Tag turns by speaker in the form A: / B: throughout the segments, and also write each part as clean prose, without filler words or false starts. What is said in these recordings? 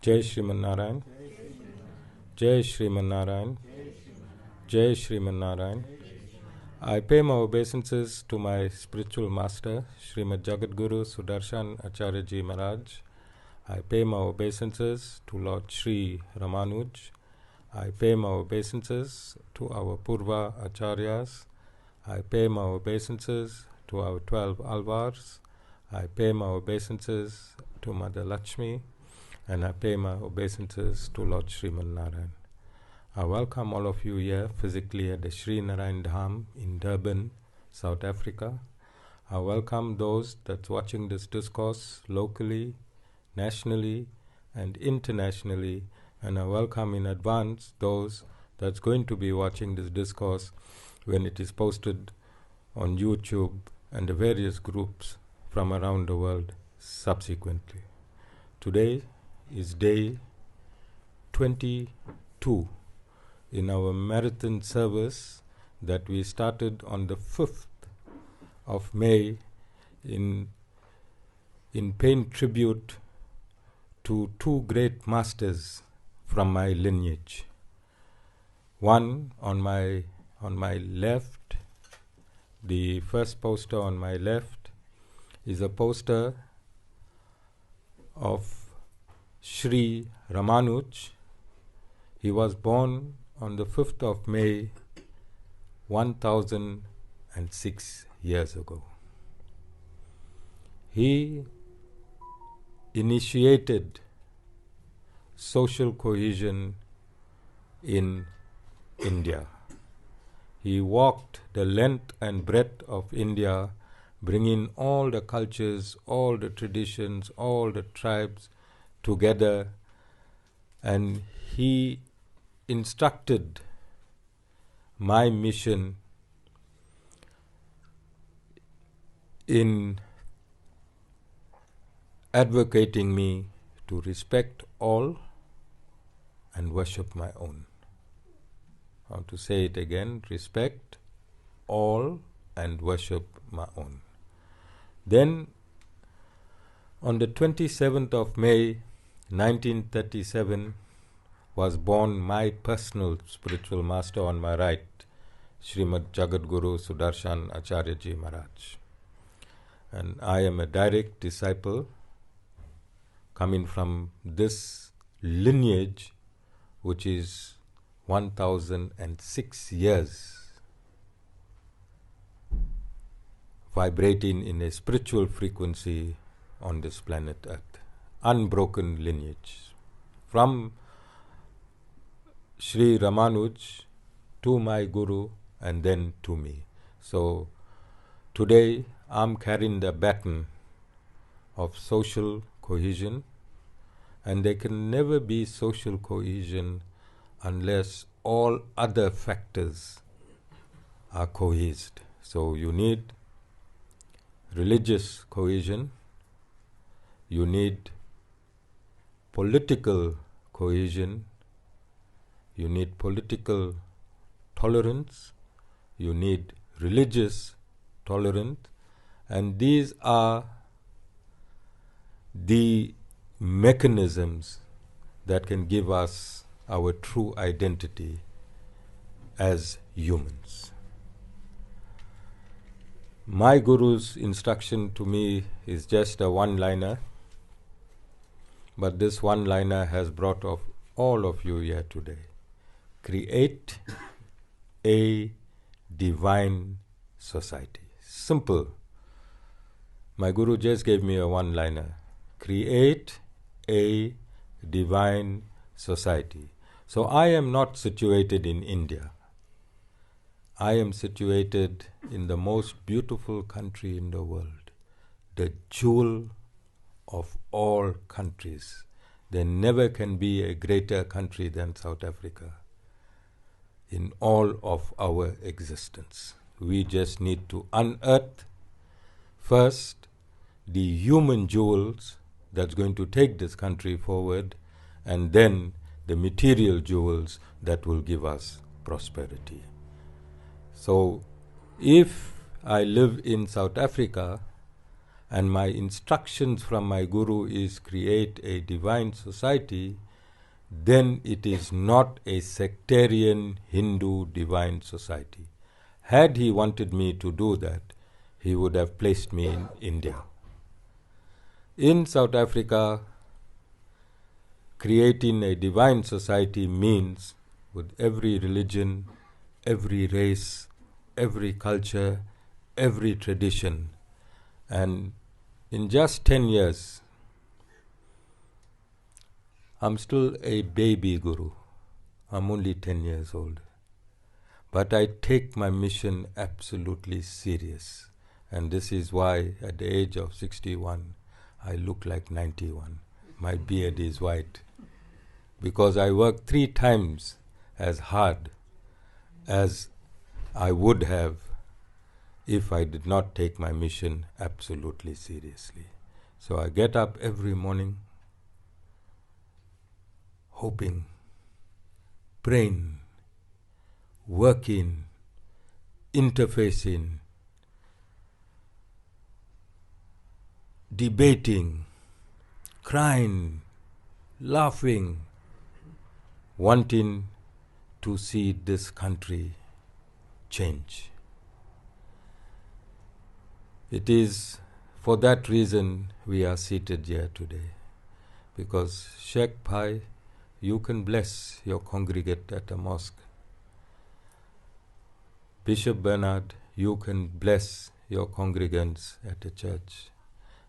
A: Jai Shriman Narayan. Jai Shriman Narayan. Jai Shriman Narayan. I pay my obeisances to my spiritual master, Srimad Jagadguru Sudarshan Acharya Ji Maharaj. I pay my obeisances to Lord Sri Ramanuj. I pay my obeisances to our Purva Acharyas. I pay my obeisances to our 12 Alvars. I pay my obeisances to Mother Lakshmi. And I pay my obeisances to Lord Sriman Narayan. I welcome all of you here physically at the Sri Narayan Dham in Durban, South Africa. I welcome those that's watching this discourse locally, nationally, and internationally. And I welcome in advance those that's going to be watching this discourse when it is posted on YouTube and the various groups from around the world subsequently. Today is day 22 in our marathon service that we started on the 5th of May in paying tribute to two great masters from my lineage. One on my left, the first poster on my left is a poster of Sri Ramanuj. He was born on the 5th of May 1006 years ago. He initiated social cohesion in India. He walked the length and breadth of India, bringing all the cultures, all the traditions, all the tribes together, and he instructed my mission in advocating me to respect all and worship my own. I want to say it again, respect all and worship my own. Then on the 27th of May 1937 was born my personal spiritual master on my right, Srimad Jagadguru Sudarshan Acharya Ji Maharaj. And I am a direct disciple coming from this lineage, which is 1006 years, vibrating in a spiritual frequency on this planet Earth. Unbroken lineage. From Sri Ramanuj to my Guru and then to me. So today I'm carrying the baton of social cohesion, and there can never be social cohesion unless all other factors are cohesed. So you need religious cohesion, you need political cohesion, you need political tolerance, you need religious tolerance, and these are the mechanisms that can give us our true identity as humans. My Guru's instruction to me is just a one-liner, but this one-liner has brought off all of you here today. Create a divine society. Simple. My Guru just gave me a one-liner. Create a divine society. So I am not situated in India. I am situated in the most beautiful country in the world, the jewel of all countries. There never can be a greater country than South Africa in all of our existence. We just need to unearth first the human jewels that's going to take this country forward, and then the material jewels that will give us prosperity. So if I live in South Africa and my instructions from my Guru is create a divine society, then it is not a sectarian Hindu divine society. Had he wanted me to do that, he would have placed me in India. In South Africa, creating a divine society means with every religion, every race, every culture, every tradition. And in just 10 years, I'm still a baby Guru. I'm only 10 years old. But I take my mission absolutely serious. And this is why at the age of 61, I look like 91. My beard is white. Because I work 3 times as hard as I would have if I did not take my mission absolutely seriously. So I get up every morning hoping, praying, working, interfacing, debating, crying, laughing, wanting to see this country change. It is for that reason we are seated here today, because Sheikh Bhai, you can bless your congregate at a mosque. Bishop Bernard, you can bless your congregants at a church,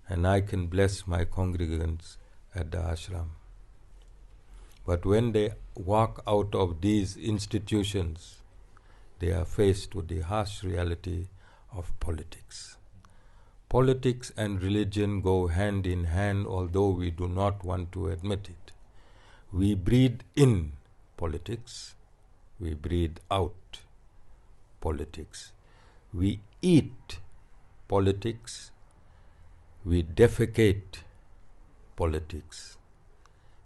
A: and I can bless my congregants at the ashram. But when they walk out of these institutions, they are faced with the harsh reality of politics. Politics and religion go hand in hand, although we do not want to admit it. We breathe in politics, we breathe out politics. We eat politics, we defecate politics.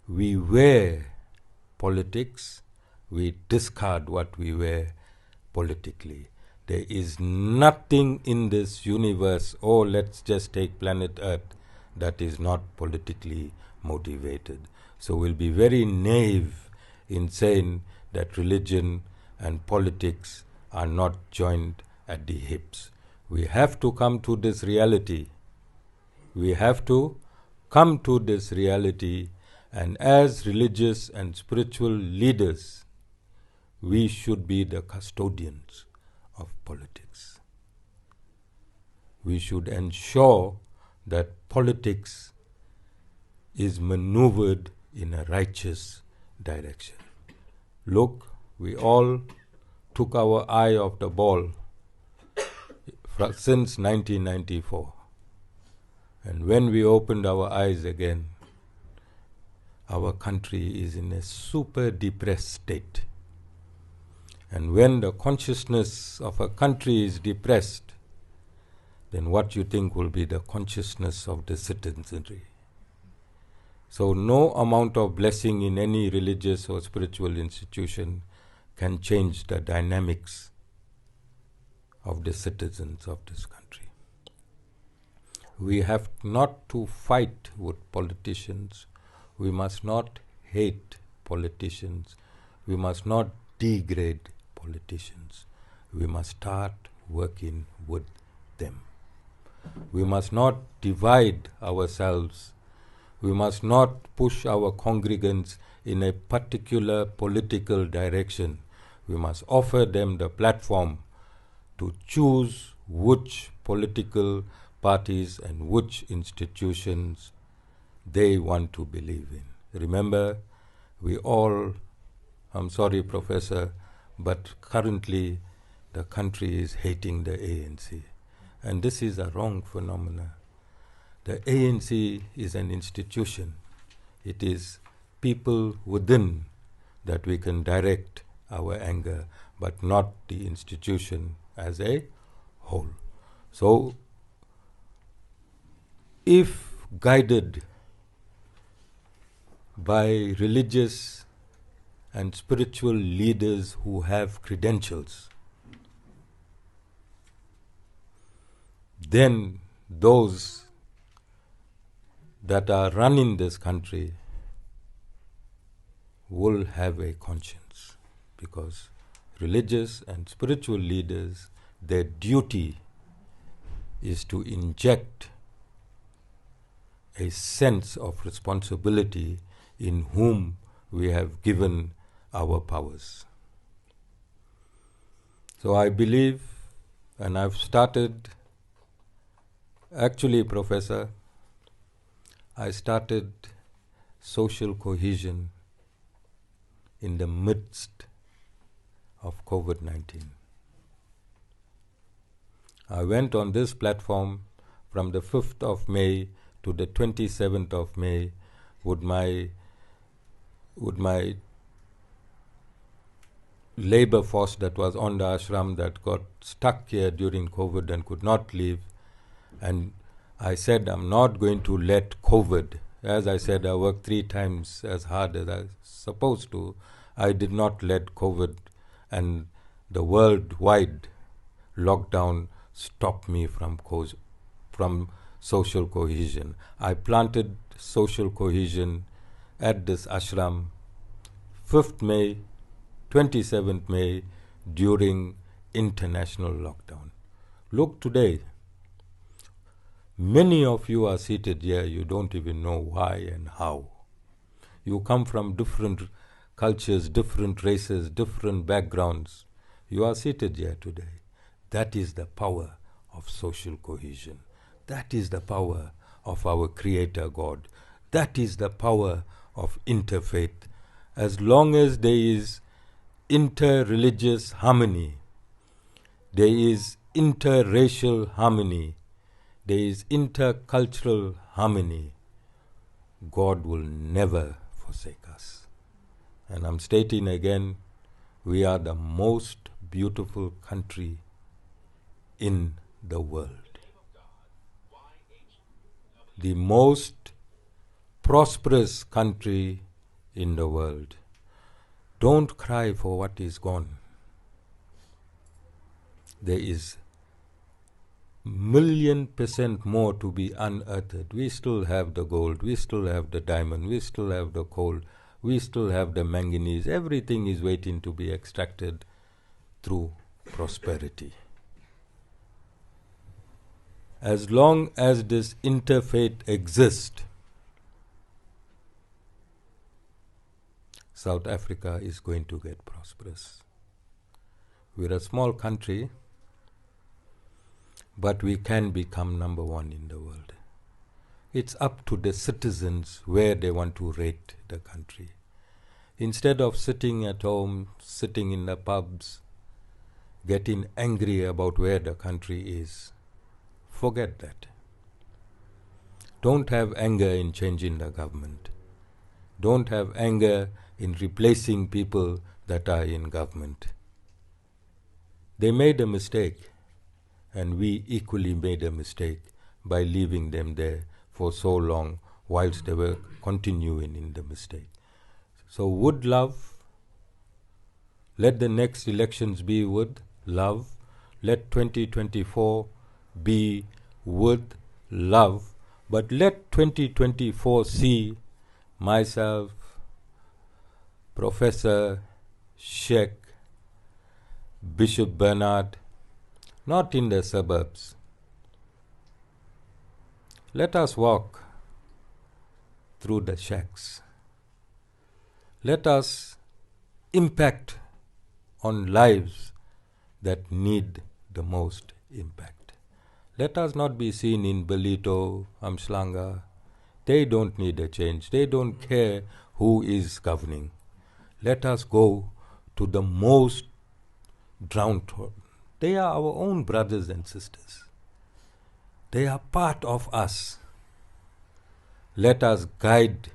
A: We wear politics, we discard what we wear politically. There is nothing in this universe, let's just take planet Earth, that is not politically motivated. So we'll be very naive in saying that religion and politics are not joined at the hips. We have to come to this reality. We have to come to this reality, and as religious and spiritual leaders, we should be the custodians of politics. We should ensure that politics is maneuvered in a righteous direction. Look, we all took our eye off the ball since 1994. And when we opened our eyes again, our country is in a super depressed state. And when the consciousness of a country is depressed, then what you think will be the consciousness of the citizenry? So no amount of blessing in any religious or spiritual institution can change the dynamics of the citizens of this country. We have not to fight with politicians. We must not hate politicians. We must not degrade politicians. We must start working with them. We must not divide ourselves. We must not push our congregants in a particular political direction. We must offer them the platform to choose which political parties and which institutions they want to believe in. Remember, we all, I'm sorry, Professor, but currently the country is hating the ANC. And this is a wrong phenomenon. The ANC is an institution. It is people within that we can direct our anger, but not the institution as a whole. So, if guided by religious and spiritual leaders who have credentials, then those that are running this country will have a conscience, because religious and spiritual leaders, their duty is to inject a sense of responsibility in whom we have given our powers. So I believe, and I've started, actually, Professor, I started social cohesion in the midst of COVID-19. I went on this platform from the 5th of May to the 27th of May with my labor force that was on the ashram that got stuck here during COVID and could not leave. And I said, I'm not going to let COVID, as I said, I worked 3 times as hard as I was supposed to. I did not let COVID and the worldwide lockdown stop me from social cohesion. I planted social cohesion at this ashram 5th May, 27th May during international lockdown. Look today, many of you are seated here, you don't even know why and how. You come from different cultures, different races, different backgrounds. You are seated here today. That is the power of social cohesion. That is the power of our Creator God. That is the power of interfaith. As long as there is inter-religious harmony, there is interracial harmony, there is intercultural harmony, God will never forsake us. And I'm stating again, we are the most beautiful country in the world. The most prosperous country in the world. Don't cry for what is gone. There is 1,000,000% more to be unearthed. We still have the gold, we still have the diamond, we still have the coal, we still have the manganese. Everything is waiting to be extracted through prosperity. As long as this interfaith exists, South Africa is going to get prosperous. We're a small country, but we can become number 1 in the world. It's up to the citizens where they want to rate the country. Instead of sitting at home, sitting in the pubs, getting angry about where the country is, forget that. Don't have anger in changing the government. Don't have anger in replacing people that are in government. They made a mistake, and we equally made a mistake by leaving them there for so long whilst they were continuing in the mistake. So with love, let the next elections be with love. Let 2024 be with love, but let 2024 see myself, Professor Sheikh Bishop Bernard, not in the suburbs. Let us walk through the shacks. Let us impact on lives that need the most impact. Let us not be seen in Belito, Amslanga. They don't need a change. They don't care who is governing. Let us go to the most downtrodden. They are our own brothers and sisters. They are part of us. Let us guide,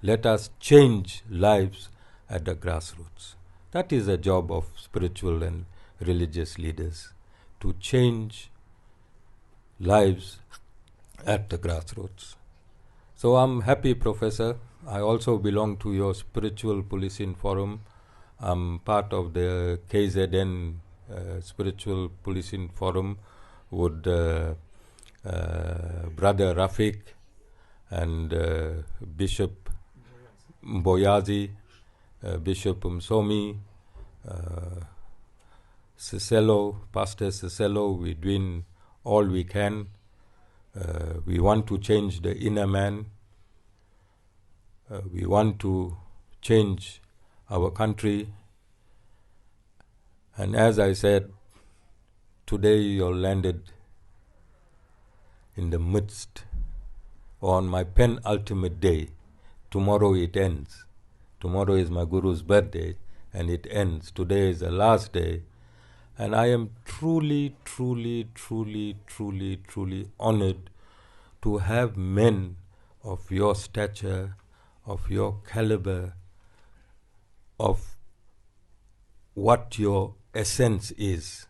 A: let us change lives at the grassroots. That is the job of spiritual and religious leaders, to change lives at the grassroots. So I'm happy, Professor. I also belong to your Spiritual Policing Forum. I'm part of the KZN Spiritual Policing Forum with Brother Rafiq. and Bishop Mboyazi, Bishop Msomi, Cicelo, Pastor Cicelo. We're doing all we can. We want to change the inner man. We want to change our country. And as I said, today you're landed in the midst, on my penultimate day. Tomorrow it ends. Tomorrow is my Guru's birthday, and it ends. Today is the last day. And I am truly, truly, truly, truly, truly honored to have men of your stature, of your caliber, of what your essence is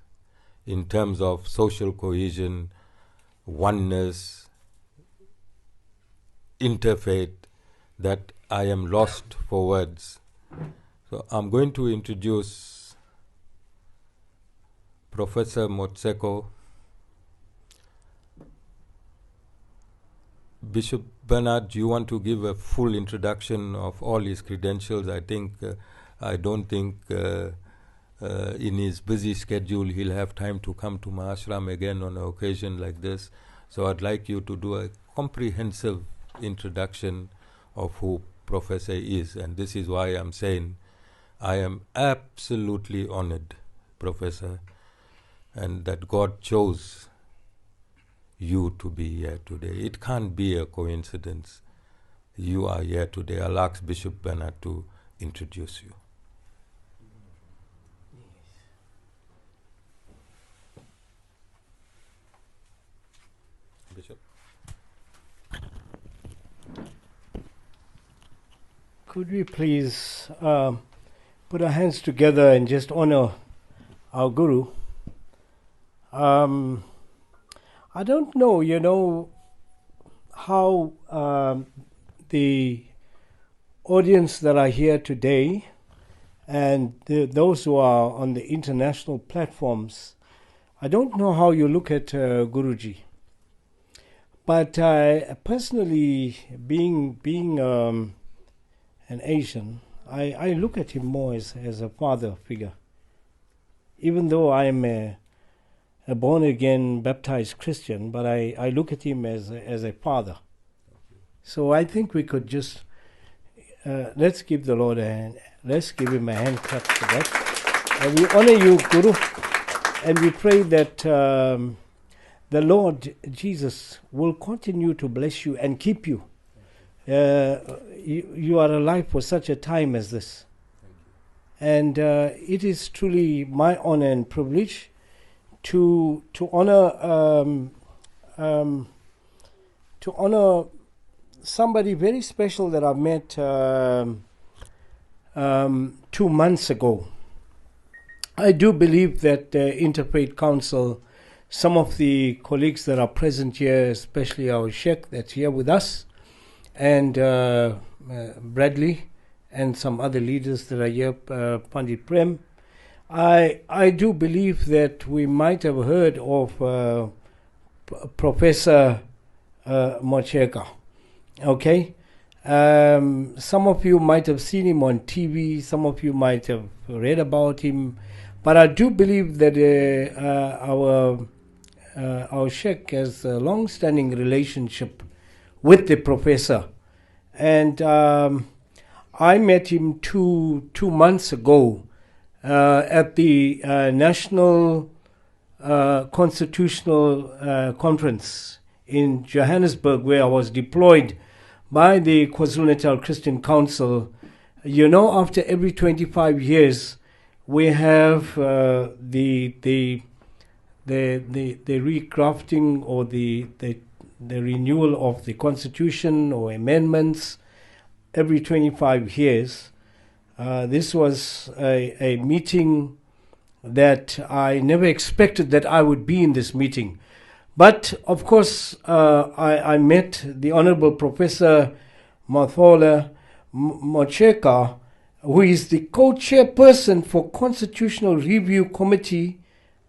A: in terms of social cohesion, oneness, interfaith, that I am lost for words. So I'm going to introduce Professor Motseko. Bishop Bernard, do you want to give a full introduction of all his credentials? I don't think in his busy schedule he'll have time to come to my ashram again on an occasion like this. So I'd like you to do a comprehensive introduction of who Professor is. And this is why I'm saying I am absolutely honored, Professor, and that God chose you to be here today. It can't be a coincidence. You are here today. I'll ask Bishop Bernard to introduce you. Bishop.
B: Could we please put our hands together and just honor our Guru? I don't know, how the audience that are here today and those who are on the international platforms, I don't know how you look at Guruji. But personally, being an Asian, I look at him more as a father figure. Even though I am a born-again, baptized Christian, but I look at him as a father. So I think we could just, let's give the Lord a hand. Let's give him a hand clap for that. And we honor you, Guru, and we pray that the Lord Jesus will continue to bless you and keep you. You are alive for such a time as this. And it is truly my honor and privilege to honor somebody very special that I met 2 months ago. I do believe that Interfaith Council, some of the colleagues that are present here, especially our Sheikh that's here with us, and Bradley, and some other leaders that are here, Pandit Prem, I do believe that we might have heard of Professor Mocheka. Okay? Some of you might have seen him on TV, some of you might have read about him, but I do believe that our Sheikh has a long-standing relationship with the professor. And I met him two months ago at the National Constitutional Conference in Johannesburg, where I was deployed by the KwaZulu-Natal Christian Council. You know, after every 25 years, we have the recrafting or the renewal of the Constitution or amendments every 25 years. This was a meeting that I never expected that I would be in this meeting. But, of course, I met the Honorable Professor Mathola Mocheka, who is the co-chairperson for Constitutional Review Committee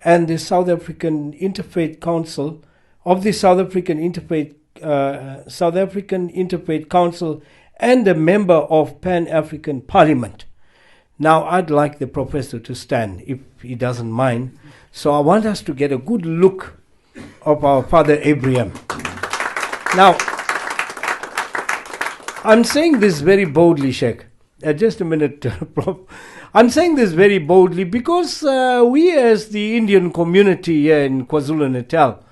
B: and the South African Interfaith Council, of the South African Interfaith South African Interfaith Council and a member of Pan-African Parliament. Now, I'd like the professor to stand, if he doesn't mind. So I want us to get a good look of our Father Abraham. Now, I'm saying this very boldly, Sheikh. Just a minute, Prof. I'm saying this very boldly because we as the Indian community here in KwaZulu-Natal,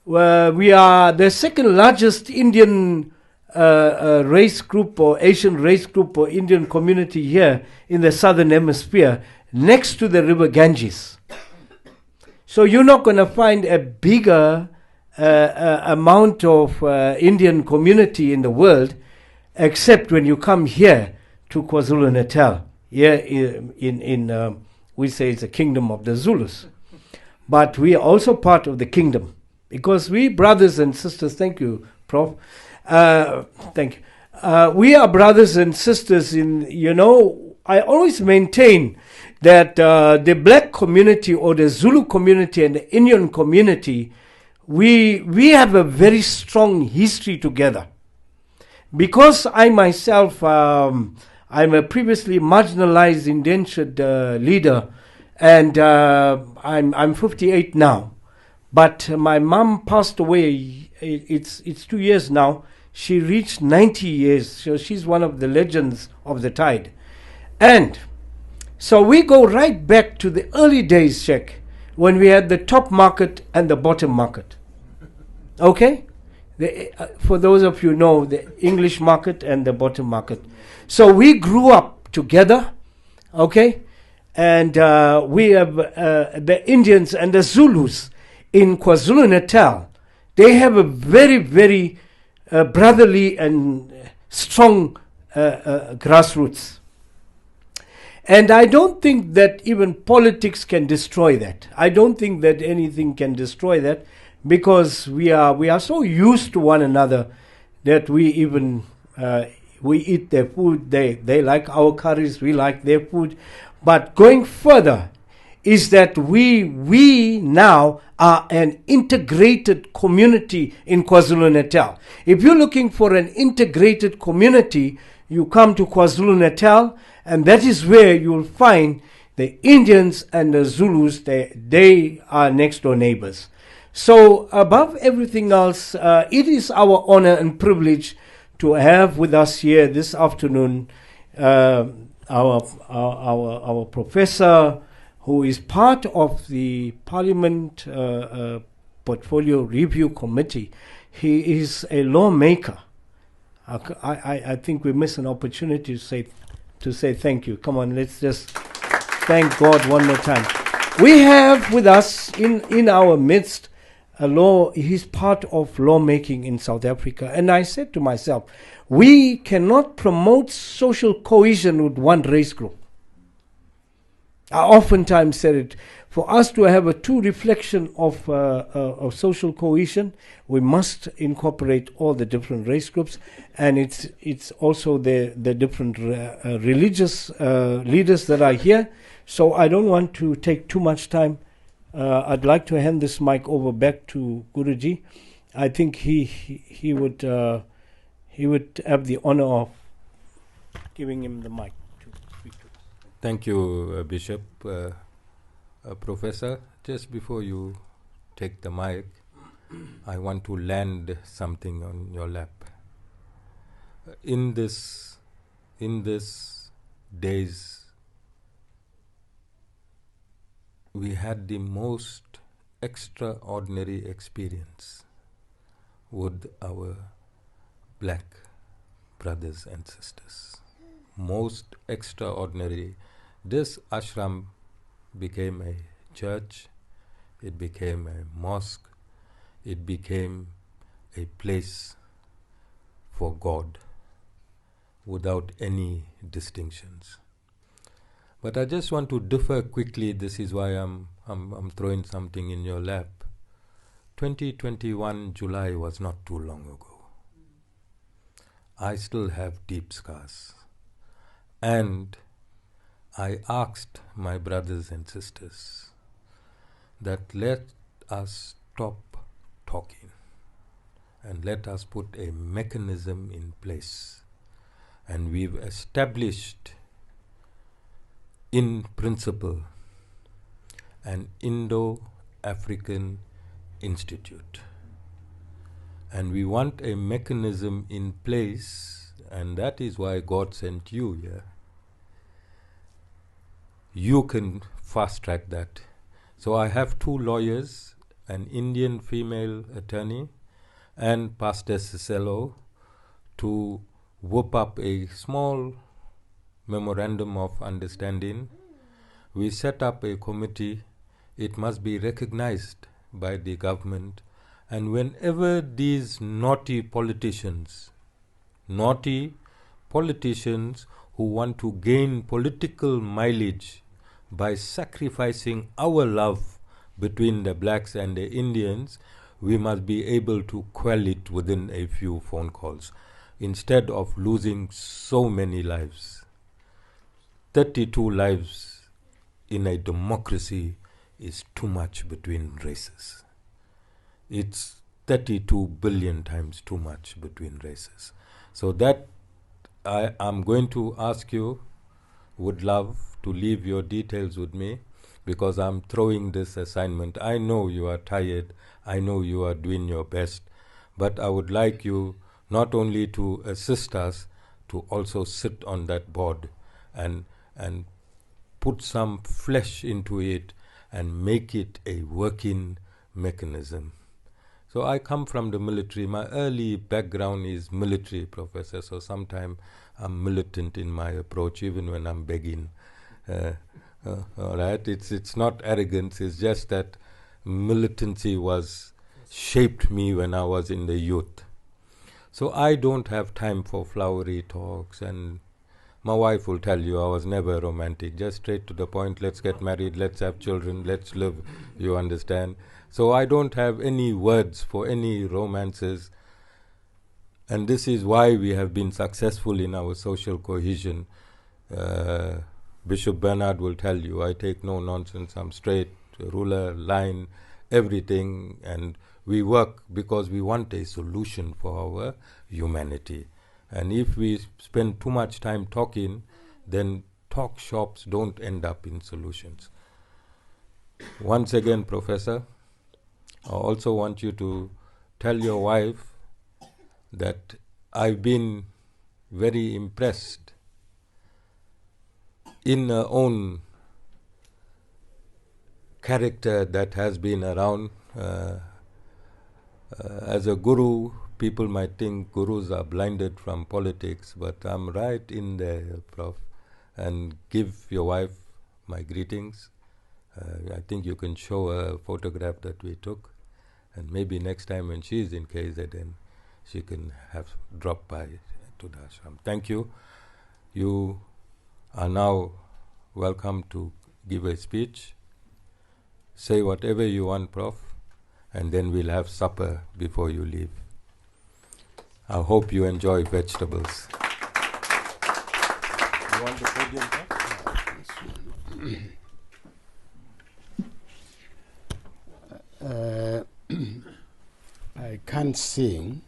B: we are the second largest Indian race group or Asian race group or Indian community here in the southern hemisphere next to the river Ganges. So you're not going to find a bigger amount of Indian community in the world except when you come here to KwaZulu-Natal. Here in we say it's a kingdom of the Zulus. But we are also part of the kingdom because we brothers and sisters, thank you, Prof. Thank you. We are brothers and sisters in, I always maintain that the black community or the Zulu community and the Indian community, we have a very strong history together. Because I myself, I'm a previously marginalized indentured leader, and I'm 58 now. But my mom passed away, it's 2 years now. She reached 90 years, so she's one of the legends of the tide. And so we go right back to the early days, Sheikh, when we had the top market and the bottom market. Okay? For those of you know, the English market and the bottom market. So we grew up together, okay? And we have the Indians and the Zulus in KwaZulu-Natal. They have a very, very brotherly and strong grassroots. And I don't think that even politics can destroy that. I don't think that anything can destroy that because we are so used to one another that we even we eat their food. They like our curries, we like their food. But going further is that we now are an integrated community in KwaZulu-Natal. If you're looking for an integrated community, you come to KwaZulu-Natal, and that is where you'll find the Indians and the Zulus. They are next door neighbors. So above everything else, it is our honor and privilege to have with us here this afternoon our professor, who is part of the Parliament Portfolio Review Committee. He is a lawmaker. I think we miss an opportunity to say thank you. Come on, let's just thank God one more time. We have with us in our midst he's part of lawmaking in South Africa. And I said to myself, we cannot promote social cohesion with one race group. I oftentimes said it, for us to have a true reflection of social cohesion, we must incorporate all the different race groups, and it's also the different religious leaders that are here. So I don't want to take too much time. I'd like to hand this mic over back to Guruji. I think he would have the honor of giving him the mic to speak to.
A: Thank you, Bishop. Professor, just before you take the mic, I want to land something on your lap. In this days, we had the most extraordinary experience with our black brothers and sisters. Most extraordinary. This ashram became a church, it became a mosque, it became a place for God without any distinctions. But I just want to differ quickly. This is why I'm throwing something in your lap. 2021 July was not too long ago. I still have deep scars. And I asked my brothers and sisters that let us stop talking and let us put a mechanism in place. And we've established in principle an Indo-African Institute. And we want a mechanism in place, and that is why God sent you here. You can fast-track that. So I have 2 lawyers, an Indian female attorney and Pastor Cicello, to whip up a small memorandum of understanding. We set up a committee. It must be recognized by the government. And whenever these naughty politicians who want to gain political mileage by sacrificing our love between the blacks and the Indians, we must be able to quell it within a few phone calls, instead of losing so many lives. 32 lives in a democracy is too much between races. It's 32 billion times too much between races. So that I'm going to ask you, would love to leave your details with me, because I'm throwing this assignment. I know you are tired. I know you are doing your best. But I would like you not only to assist us, to also sit on that board and put some flesh into it and make it a working mechanism. So I come from the military. My early background is military, Professor, so sometimes I'm militant in my approach, even when I'm begging. All right, it's not arrogance, it's just that militancy shaped me when I was in the youth. So I don't have time for flowery talks, and my wife will tell you I was never romantic, just straight to the point. Let's get married, let's have children, let's live, you understand. So I don't have any words for any romances, and this is why we have been successful in our social cohesion. Bishop Bernard will tell you, I take no nonsense, I'm straight, ruler, line, everything, and we work because we want a solution for our humanity. And if we spend too much time talking, then talk shops don't end up in solutions. Once again, Professor, I also want you to tell your wife that I've been very impressed in her own character that has been around. As a guru, people might think gurus are blinded from politics, but I'm right in there, Prof. And give your wife my greetings. I think you can show her a photograph that we took, and maybe next time when she's in KZN, she can have drop by to the ashram. Thank you. You are now welcome to give a speech. Say whatever you want, Prof, and then we'll have supper before you leave. I hope you enjoy vegetables. You want the podium,
C: Prof? I can't sing,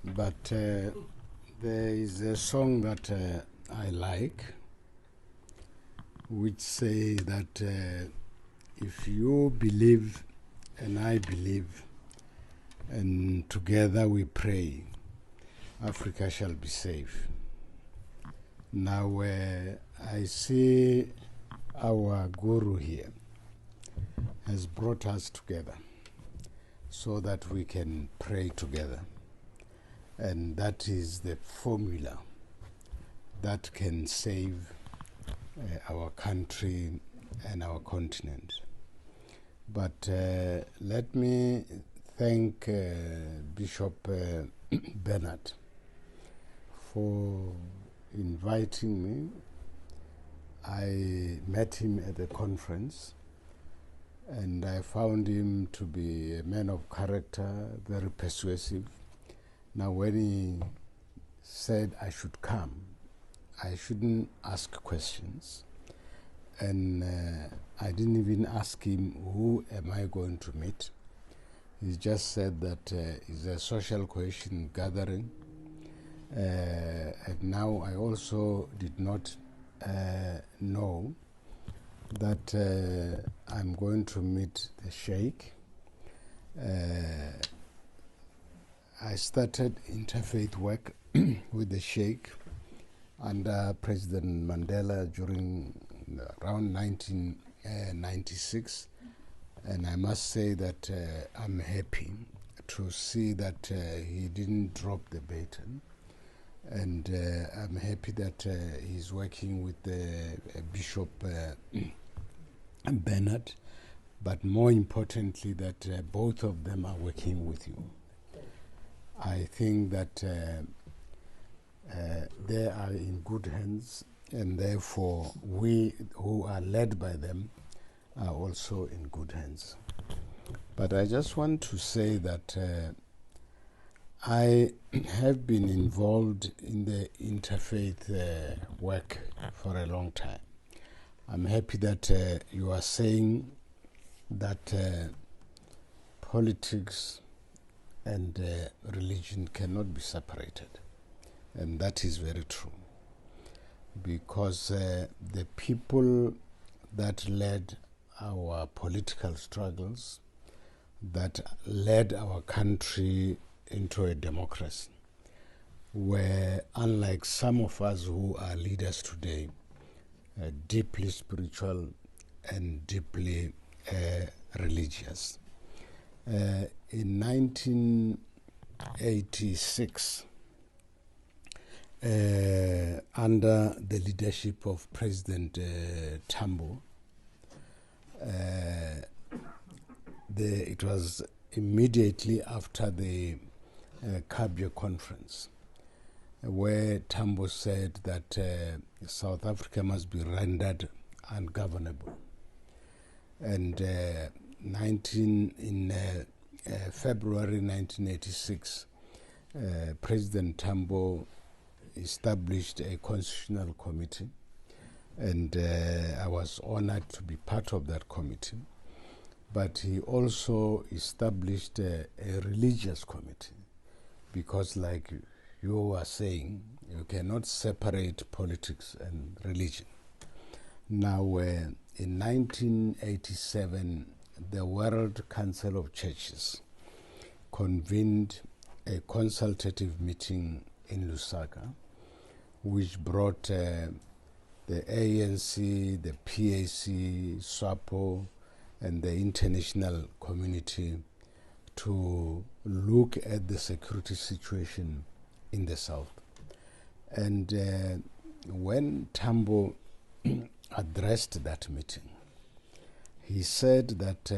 C: but there is a song that I like, which say that if you believe and I believe, and together we pray, Africa shall be safe. Now I see our Guru here has brought us together so that we can pray together. And that is the formula that can save our country and our continent. But let me thank Bishop Bernard for inviting me. I met him at a conference, and I found him to be a man of character, very persuasive. Now, when he said I should come, I shouldn't ask questions. And I didn't even ask him, who am I going to meet? He just said that it's a social cohesion gathering. And now I also did not know that I'm going to meet the Sheikh. I started interfaith work with the Sheikh under President Mandela during around 1996, and I must say that I'm happy to see that he didn't drop the baton, and I'm happy that he's working with Bishop Bernard, but more importantly that both of them are working with you. I think that they are in good hands, and therefore we who are led by them are also in good hands. But I just want to say that I have been involved in the interfaith work for a long time. I'm happy that you are saying that politics and religion cannot be separated. And that is very true. Because the people that led our political struggles, that led our country into a democracy, were, unlike some of us who are leaders today, deeply spiritual and deeply religious. In 1986, under the leadership of President Tambo, it was immediately after the Kabye conference, where Tambo said that South Africa must be rendered ungovernable. And in February 1986, President Tambo established a constitutional committee, and I was honored to be part of that committee. But he also established a religious committee, because like you are saying, you cannot separate politics and religion. Now, in 1987, the World Council of Churches convened a consultative meeting in Lusaka, which brought the ANC, the PAC, SWAPO, and the international community to look at the security situation in the South. And when Tambo addressed that meeting, he said that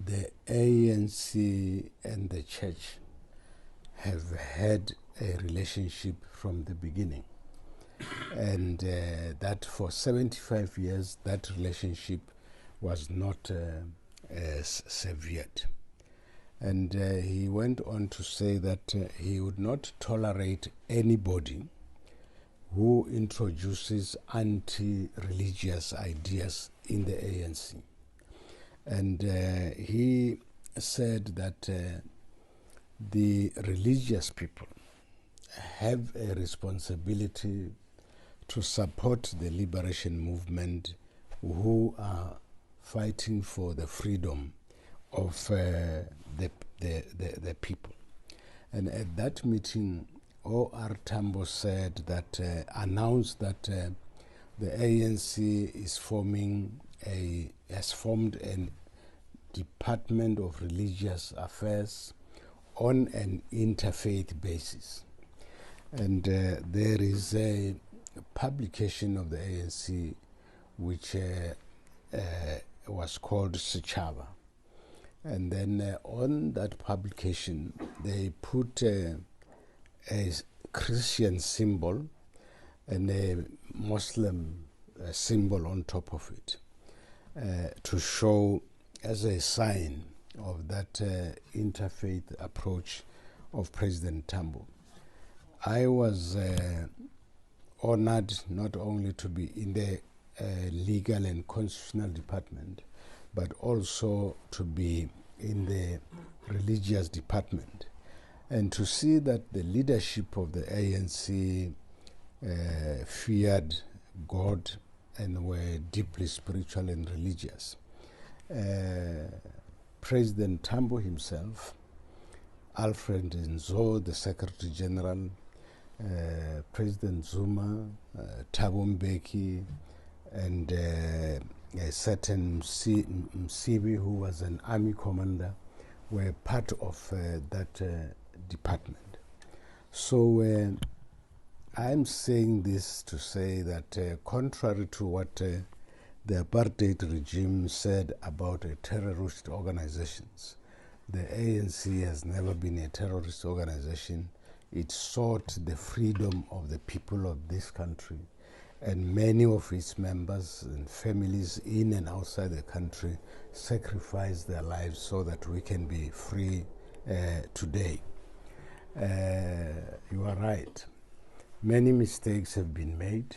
C: the ANC and the church have had a relationship from the beginning, and that for 75 years that relationship was not severed. And he went on to say that he would not tolerate anybody who introduces anti-religious ideas in the ANC. And he said that the religious people have a responsibility to support the liberation movement, who are fighting for the freedom of the people. And at that meeting, O.R. Tambo said that, announced that the ANC has formed a Department of Religious Affairs on an interfaith basis. And there is a publication of the ANC which was called Sechaba. And then on that publication, they put a Christian symbol and a Muslim symbol on top of it, to show as a sign of that interfaith approach of President Tambo. I was honored not only to be in the legal and constitutional department, but also to be in the religious department, and to see that the leadership of the ANC feared God and were deeply spiritual and religious. President Tambo himself, Alfred Nzo, the Secretary General, President Zuma, Thabo Mbeki, and a certain Msibi, who was an army commander, were part of that department. So I'm saying this to say that contrary to what the apartheid regime said about terrorist organizations, the ANC has never been a terrorist organization. It sought the freedom of the people of this country, and many of its members and families in and outside the country sacrificed their lives so that we can be free today. You are right. Many mistakes have been made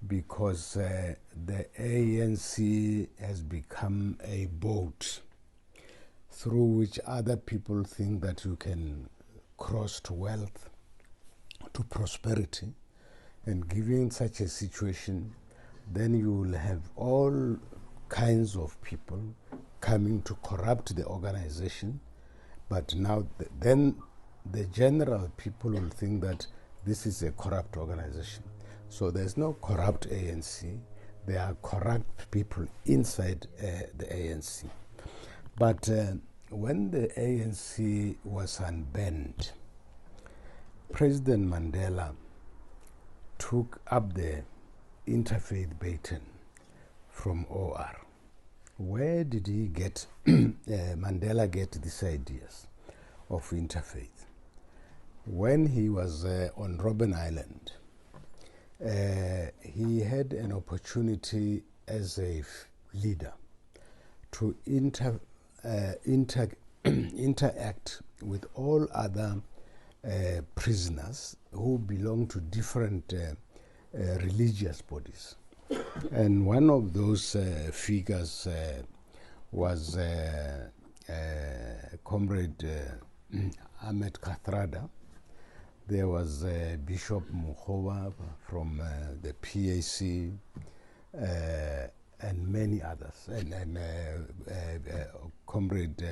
C: because the ANC has become a boat through which other people think that you can cross to wealth, to prosperity. And given such a situation, then you will have all kinds of people coming to corrupt the organization. But now, then the general people will think that this is a corrupt organization. So there's no corrupt ANC. There are corrupt people inside the ANC. But when the ANC was unbanned, President Mandela took up the interfaith baton from OR. Where did he get, Mandela get these ideas of interfaith? When he was on Robben Island, he had an opportunity as a leader to interact with all other prisoners who belong to different religious bodies. And one of those figures was Comrade Ahmed Kathrada. There was Bishop Mukhoba from the PAC, and many others, and Comrade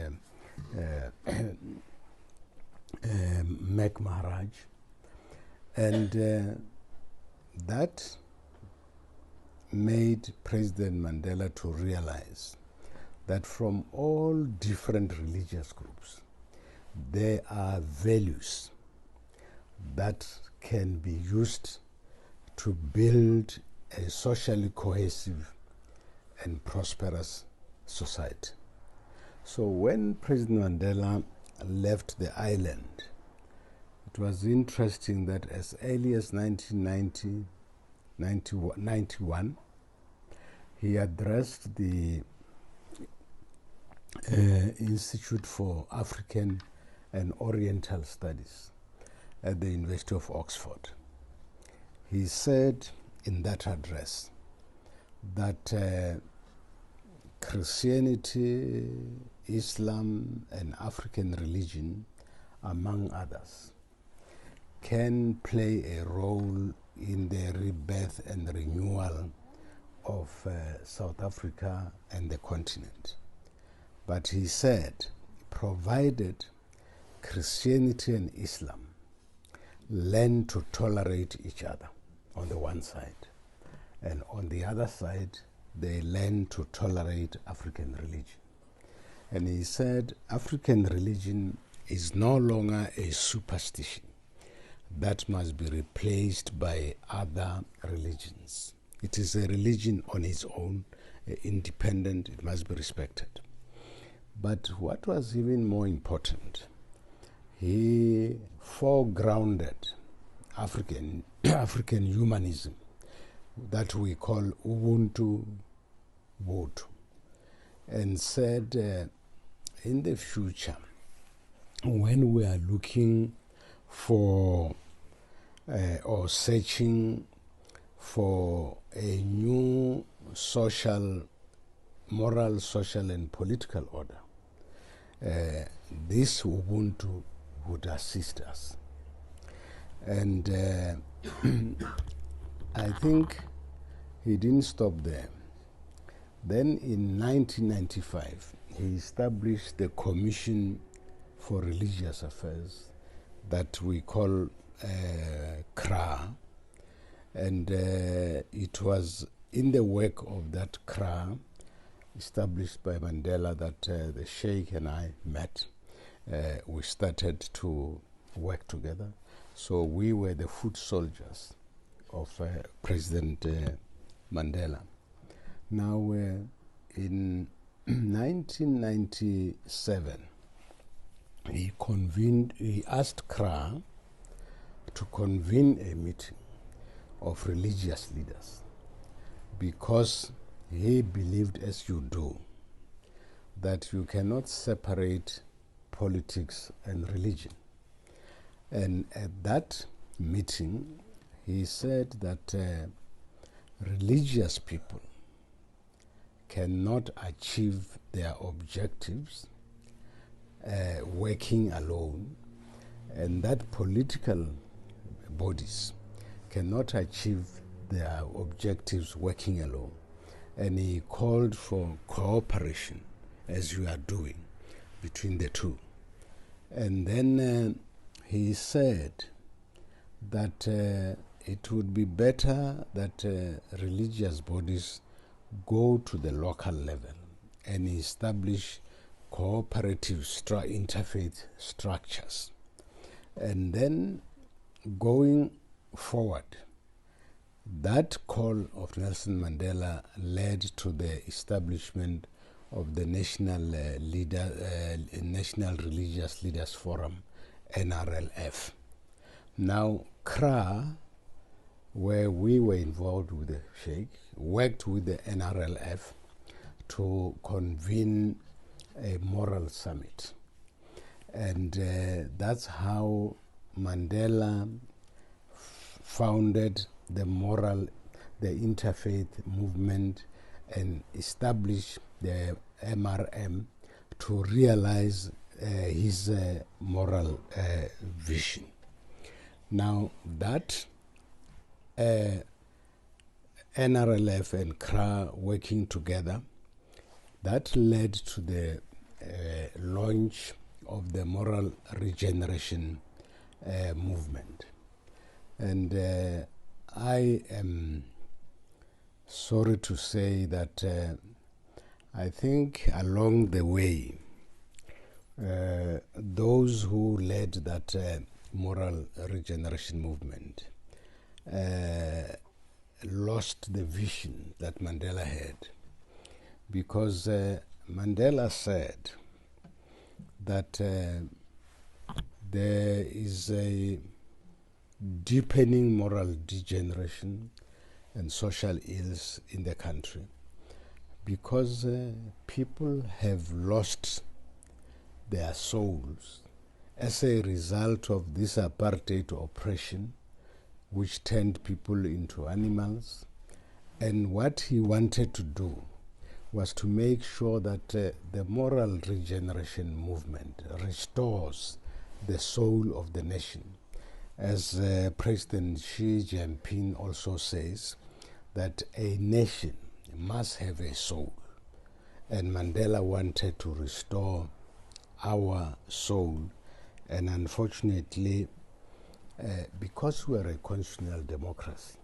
C: Mek Maharaj. And that made President Mandela to realize that from all different religious groups, there are values that can be used to build a socially cohesive and prosperous society. So when President Mandela left the island, it was interesting that as early as 1991, he addressed the Institute for African and Oriental Studies at the University of Oxford. He said in that address that Christianity, Islam, and African religion, among others, can play a role in the rebirth and renewal of South Africa and the continent. But he said, provided Christianity and Islam learn to tolerate each other on the one side, and on the other side, they learn to tolerate African religion. And he said, African religion is no longer a superstition that must be replaced by other religions. It is a religion on its own, independent, it must be respected. But what was even more important, he foregrounded African humanism that we call Ubuntu Botu, and said in the future, when we are looking for or searching for a new social moral, social, and political order, this Ubuntu would assist us. And I think he didn't stop there. Then in 1995, he established the Commission for Religious Affairs that we call CRA. And it was in the work of that CRA, established by Mandela, that the Sheikh and I met. We started to work together. So we were the foot soldiers of President Mandela. Now, in 1997, he asked CRA to convene a meeting of religious leaders, because he believed, as you do, that you cannot separate politics and religion. And at that meeting, he said that religious people cannot achieve their objectives working alone, and that political bodies cannot achieve their objectives working alone. And he called for cooperation, as you are doing, between the two. And then he said that it would be better that religious bodies go to the local level and establish cooperative interfaith structures. And then going forward, that call of Nelson Mandela led to the establishment of the National Religious Leaders Forum, NRLF. Now, CRA, where we were involved with the Sheikh, worked with the NRLF to convene a moral summit. And that's how Mandela founded the interfaith movement and established the MRM to realize his moral vision. Now that NRLF and CRA working together, that led to the launch of the moral regeneration movement. And I am sorry to say that I think along the way, those who led that moral regeneration movement lost the vision that Mandela had, because Mandela said that there is a deepening moral degeneration and social ills in the country, because people have lost their souls as a result of this apartheid oppression, which turned people into animals. And what he wanted to do was to make sure that the moral regeneration movement restores the soul of the nation. As President Xi Jinping also says, that a nation must have a soul. And Mandela wanted to restore our soul. And unfortunately, because we are a constitutional democracy,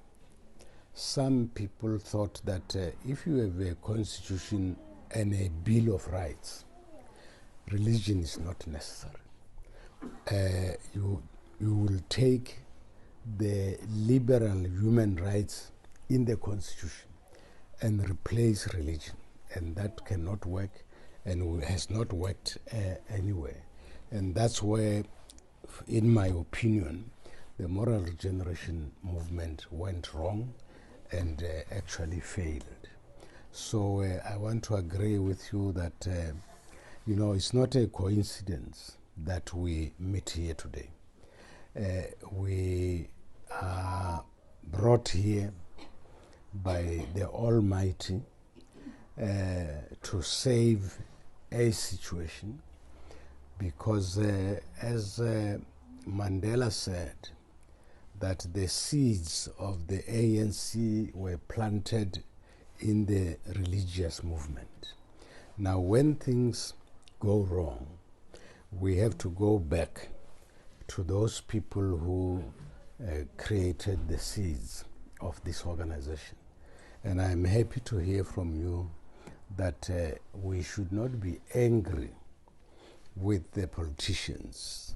C: some people thought that if you have a constitution and a Bill of Rights, religion is not necessary. You will take the liberal human rights in the constitution and replace religion, and that cannot work and has not worked anywhere. And that's where, in my opinion, the moral regeneration movement went wrong and actually failed. So I want to agree with you that it's not a coincidence that we meet here today. We are brought here by the Almighty to save a situation, because as Mandela said, that the seeds of the ANC were planted in the religious movement. Now, when things go wrong, we have to go back to those people who created the seeds of this organization. And I'm happy to hear from you that we should not be angry with the politicians.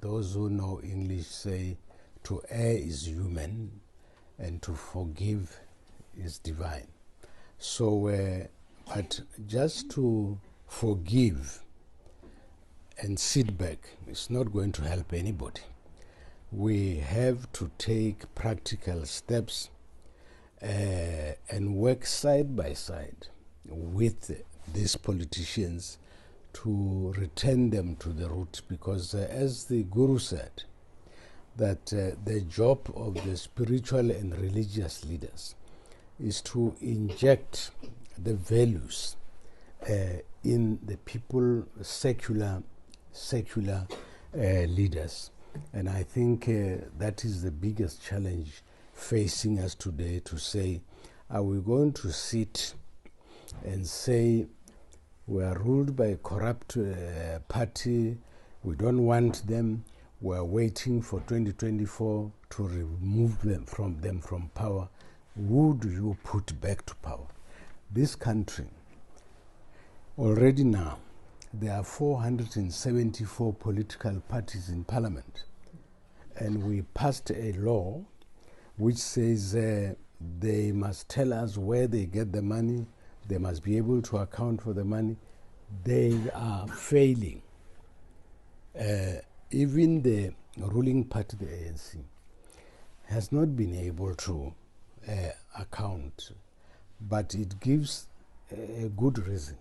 C: Those who know English say to err is human and to forgive is divine. So, but just to forgive and sit back is not going to help anybody. We have to take practical steps and work side by side with these politicians to return them to the root, because as the Guru said, that the job of the spiritual and religious leaders is to inject the values in the people, secular leaders. And I think that is the biggest challenge facing us today, to say, are we going to sit and say we are ruled by a corrupt party, we don't want them, we are waiting for 2024 to remove them from power? Who do you put back to power? This country, already now, there are 474 political parties in parliament, and we passed a law which says they must tell us where they get the money, they must be able to account for the money. They are failing. Even the ruling party, the ANC, has not been able to account, but it gives a good reason.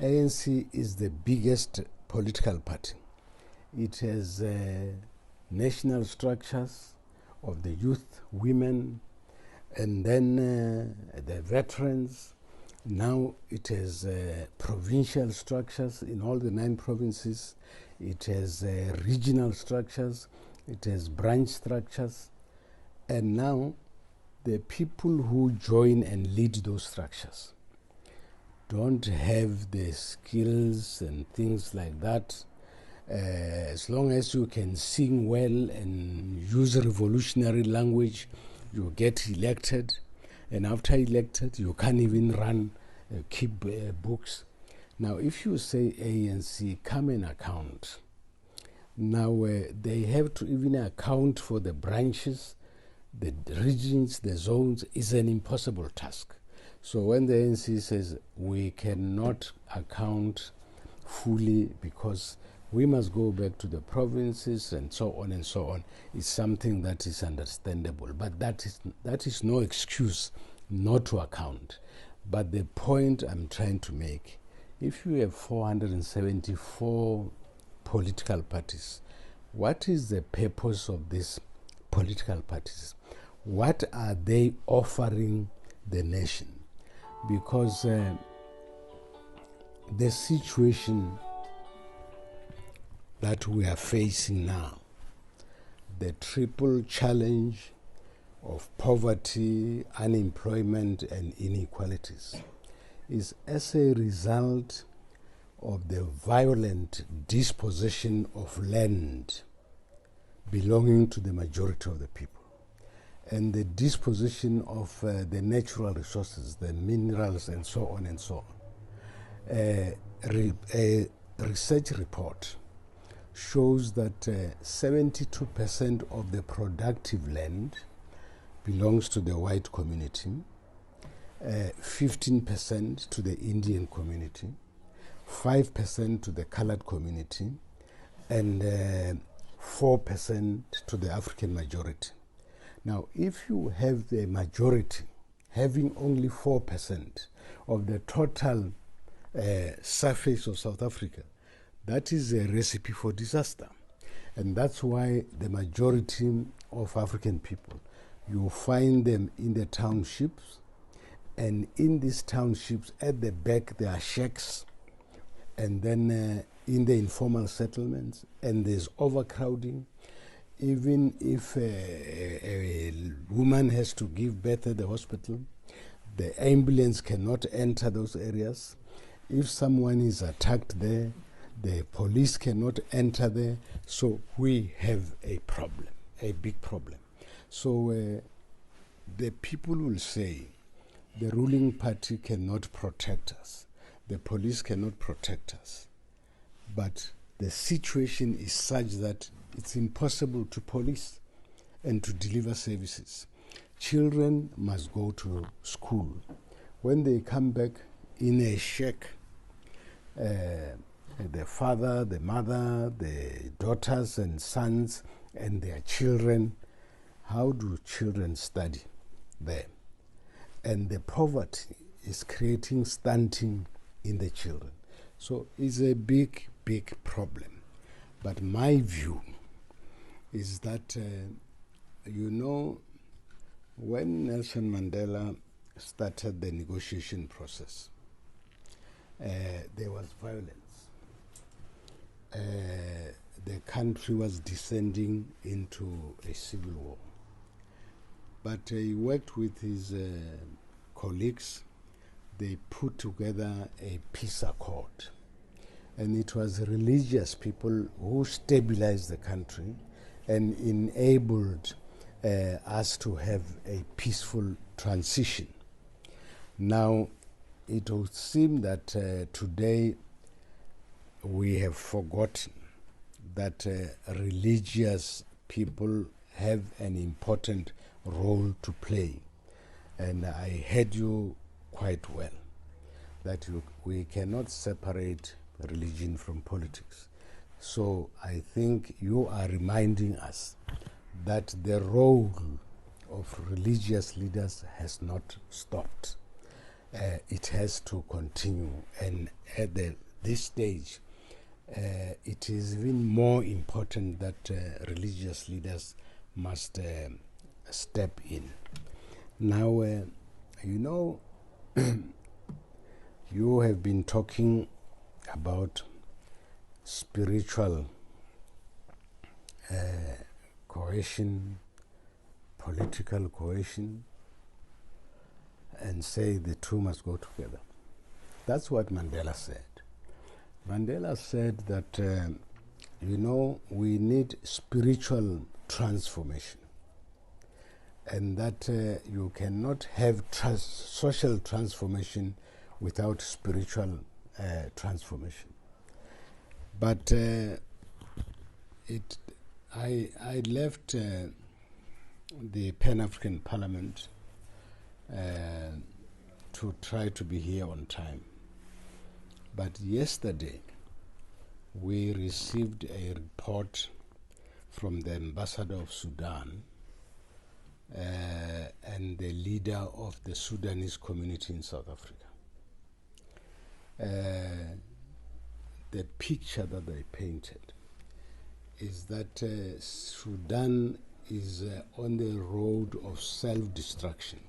C: ANC is the biggest political party. It has national structures of the youth, women, and then the veterans. Now it has provincial structures in all the 9 provinces. It has regional structures. It has branch structures. And now the people who join and lead those structures don't have the skills and things like that. As long as you can sing well and use revolutionary language, you get elected. And after elected, you can't even run, keep books. Now, if you say ANC, come and account. Now, they have to even account for the branches, the regions, the zones. Is an impossible task. So when the ANC says we cannot account fully because we must go back to the provinces and so on and so on, it's something that is understandable. But that is no excuse not to account. But the point I'm trying to make, if you have 474 political parties, what is the purpose of these political parties? What are they offering the nation? Because the situation that we are facing now, the triple challenge of poverty, unemployment, and inequalities, is as a result of the violent dispossession of land belonging to the majority of the people, and the disposition of the natural resources, the minerals, and so on and so on. A research report shows that 72% of the productive land belongs to the white community, 15% to the Indian community, 5% to the colored community, and 4% to the African majority. Now, if you have the majority having only 4% of the total surface of South Africa, that is a recipe for disaster. And that's why the majority of African people, you find them in the townships And in these townships, at the back, there are shacks, and then in the informal settlements, and there's overcrowding. Even if a woman has to give birth at the hospital, the ambulance cannot enter those areas. If someone is attacked there, the police cannot enter there. So we have a problem, a big problem. So the people will say the ruling party cannot protect us. The police cannot protect us. But the situation is such that it's impossible to police and to deliver services. Children must go to school. When they come back in a shack, the father, the mother, the daughters and sons and their children, how do children study there? And the poverty is creating stunting in the children. So it's a big, big problem. But my view is that, when Nelson Mandela started the negotiation process, there was violence. The country was descending into a civil war. But he worked with his colleagues. They put together a peace accord. And it was religious people who stabilized the country and enabled us to have a peaceful transition. Now, it would seem that today we have forgotten that religious people have an important role to play. And I heard you quite well, that we cannot separate religion from politics. So I think you are reminding us that the role of religious leaders has not stopped. It has to continue, and at this stage, it is even more important that religious leaders must step in. Now, you have been talking about spiritual cohesion, political cohesion, and say the two must go together. That's what Mandela said. Mandela said that, we need spiritual transformation, and that you cannot have social transformation without spiritual transformation. But I left the Pan-African Parliament to try to be here on time. But yesterday, we received a report from the ambassador of Sudan and the leader of the Sudanese community in South Africa. The picture that they painted is that Sudan is on the road of self-destruction.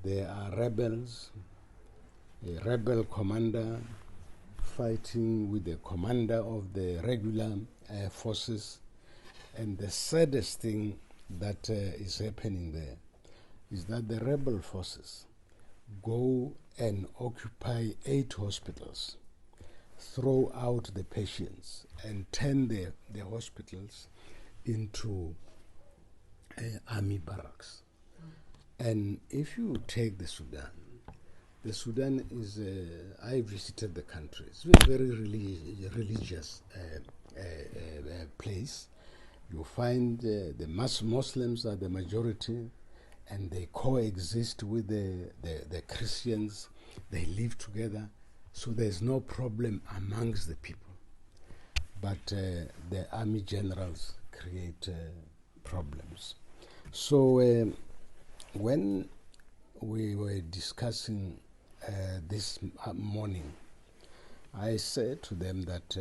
C: There are rebels, a rebel commander fighting with the commander of the regular forces, and the saddest thing that is happening there is that the rebel forces go and occupy 8 hospitals, throw out the patients, and turn the hospitals into army barracks. And if you take the Sudan is, I visited the country. It's a very religious place. You find the Muslims are the majority, and they coexist with the Christians. They live together, so there's no problem amongst the people. But the army generals create problems. So when we were discussing this morning, I said to them that,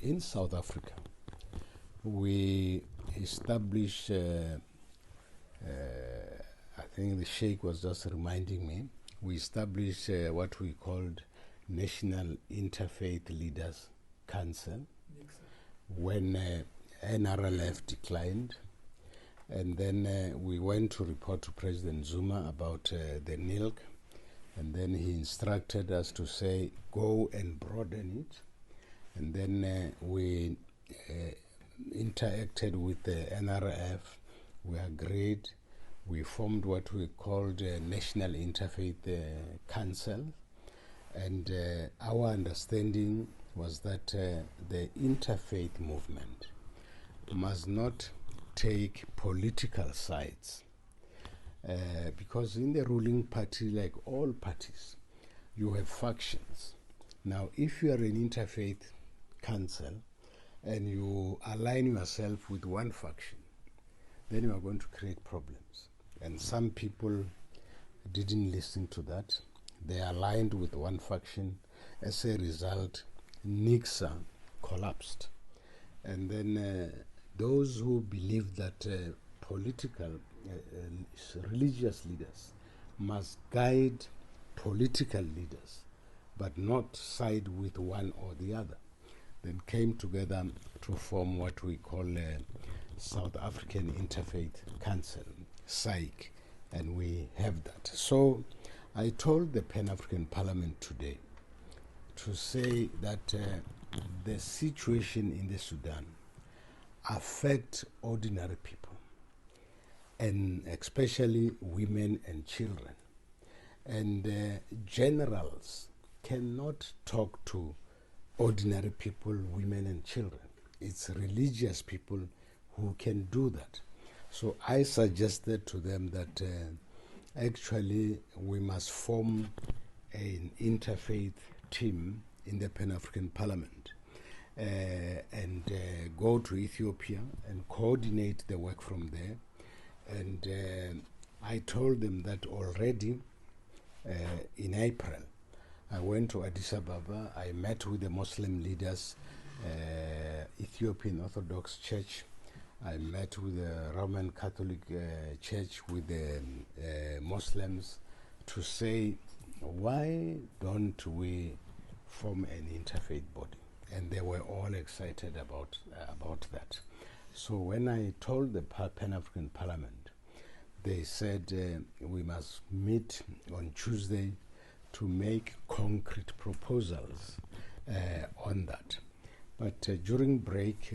C: in South Africa, we established, I think the Sheikh was just reminding me, we established what we called National Interfaith Leaders Council when NRLF declined. And then we went to report to President Zuma about the NILC. And then he instructed us to say, go and broaden it. And then we interacted with the NRF. We agreed. We formed what we called a National Interfaith Council. And our understanding was that the interfaith movement must not take political sides. Because in the ruling party, like all parties, you have factions. Now, if you are an interfaith council and you align yourself with one faction, then you are going to create problems. And some people didn't listen to that. They aligned with one faction. As a result, NICSA collapsed. And then those who believe that political, religious leaders must guide political leaders, but not side with one or the other, then came together to form what we call South African Interfaith Council, SAIC, and we have that. So I told the Pan-African Parliament today to say that the situation in the Sudan affects ordinary people, and especially women and children. And generals cannot talk to ordinary people, women and children. It's religious people who can do that. So I suggested to them that actually we must form an interfaith team in the Pan-African Parliament and go to Ethiopia and coordinate the work from there. And I told them that already in April, I went to Addis Ababa. I met with the Muslim leaders, Ethiopian Orthodox Church. I met with the Roman Catholic Church, with the Muslims, to say, why don't we form an interfaith body? And they were all excited about that. So when I told the Pan-African Parliament, they said we must meet on Tuesday to make concrete proposals on that. But during break,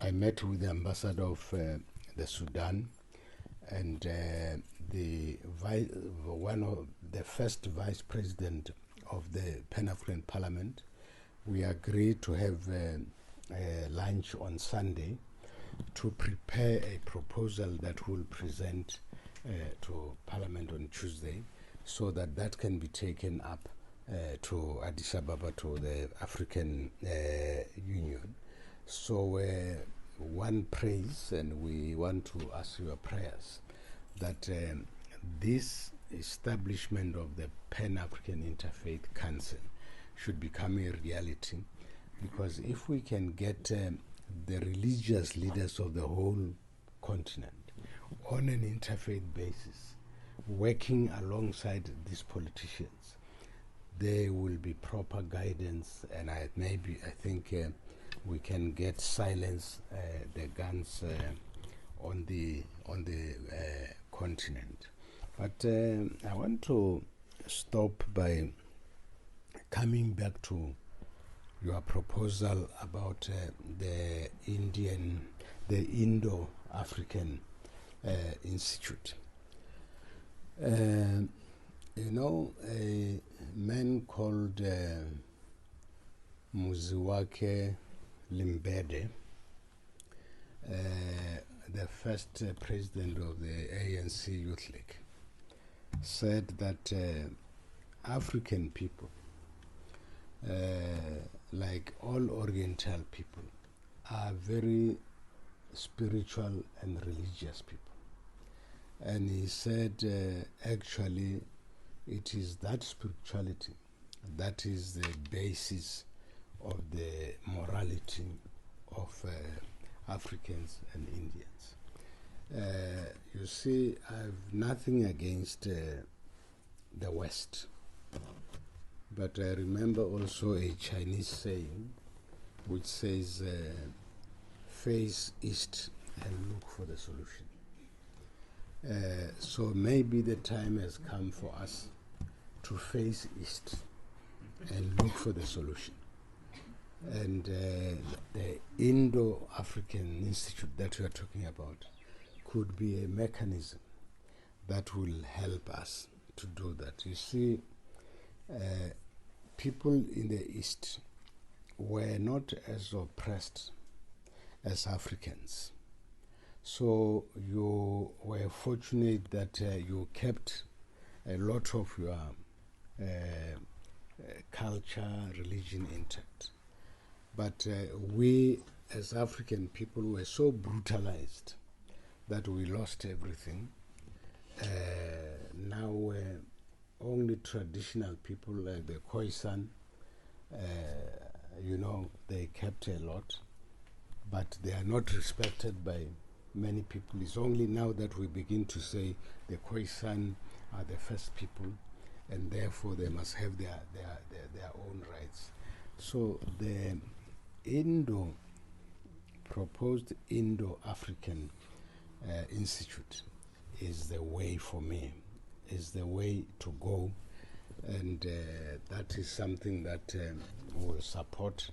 C: I met with the ambassador of the Sudan and the first vice president of the Pan-African Parliament. We agreed to have lunch on Sunday to prepare a proposal that we'll present to Parliament on Tuesday, so that that can be taken up to Addis Ababa, to the African Union. So one prays, and we want to ask your prayers that this establishment of the Pan-African Interfaith Council should become a reality, because if we can get the religious leaders of the whole continent on an interfaith basis, working alongside these politicians, there will be proper guidance, and I think we can get silence the guns on the continent. But I want to stop by coming back to your proposal about the Indo-African Institute. A man called Muziwake Limbede, the first president of the ANC Youth League, said that African people, like all Oriental people, are very spiritual and religious people. And he said, actually, it is that spirituality that is the basis of the morality of Africans and Indians. You see, I've nothing against the West. But I remember also a Chinese saying which says, face east and look for the solution. So maybe the time has come for us to face east and look for the solution. And the Indo-African Institute that we are talking about could be a mechanism that will help us to do that. You see, people in the East were not as oppressed as Africans. So you were fortunate that you kept a lot of your culture, religion intact. But we as African people were so brutalized that we lost everything. Now only traditional people like the Khoisan, they kept a lot, but they are not respected by many people. It's only now that we begin to say the Khoisan are the first people, and therefore they must have their own rights. So the proposed Indo-African Institute is the way for me, is the way to go, and that is something that will support,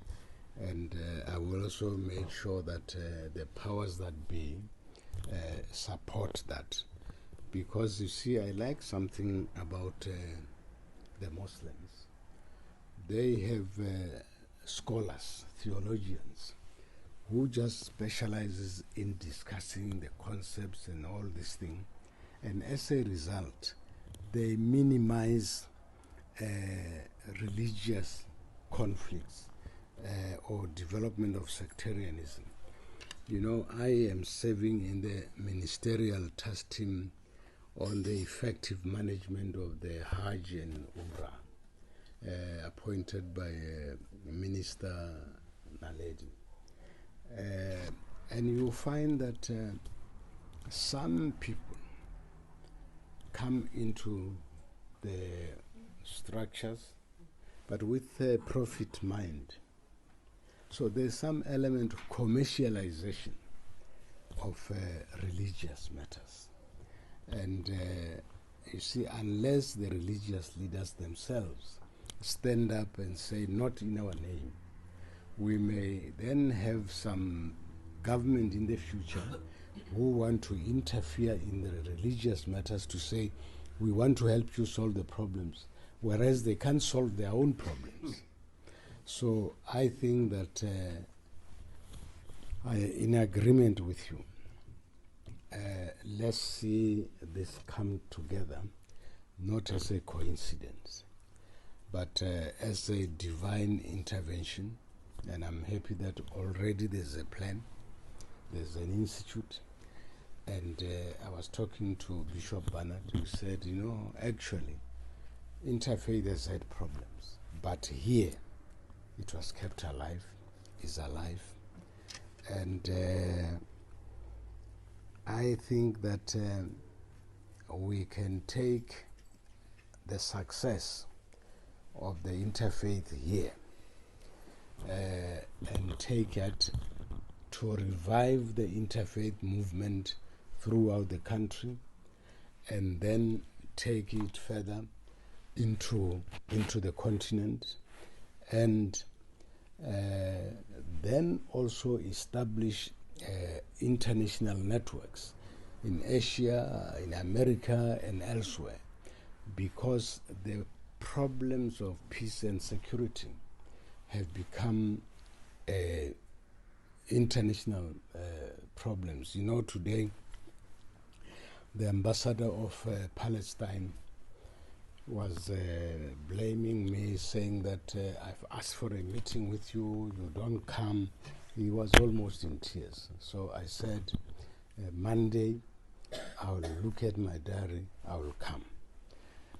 C: and I will also make sure that the powers that be support that, because you see, I like something about the Muslims. They have scholars, theologians, who just specializes in discussing the concepts and all this thing, and as a result, they minimize religious conflicts or development of sectarianism. You know, I am serving in the ministerial task team on the effective management of the Hajj and Umrah, appointed by Minister Naledi. And you find that some people come into the structures, but with a profit mind. So there's some element of commercialization of religious matters. And you see, unless the religious leaders themselves stand up and say, not in our name, we may then have some government in the future who want to interfere in the religious matters to say, we want to help you solve the problems, whereas they can't solve their own problems. So I think that I am in agreement with you. Let's see this come together, not as a coincidence, but as a divine intervention. And I'm happy that already there's a plan, there's an institute. And I was talking to Bishop Bernard, who said, actually, interfaith has had problems, but here it was kept alive, is alive. And I think that we can take the success of the interfaith here and take it to revive the interfaith movement throughout the country, and then take it further into the continent, and then also establish international networks in Asia, in America, and elsewhere, because the problems of peace and security have become international problems. Today, the ambassador of Palestine was blaming me, saying that I've asked for a meeting with you, you don't come. He was almost in tears. So I said, Monday, I will look at my diary, I will come.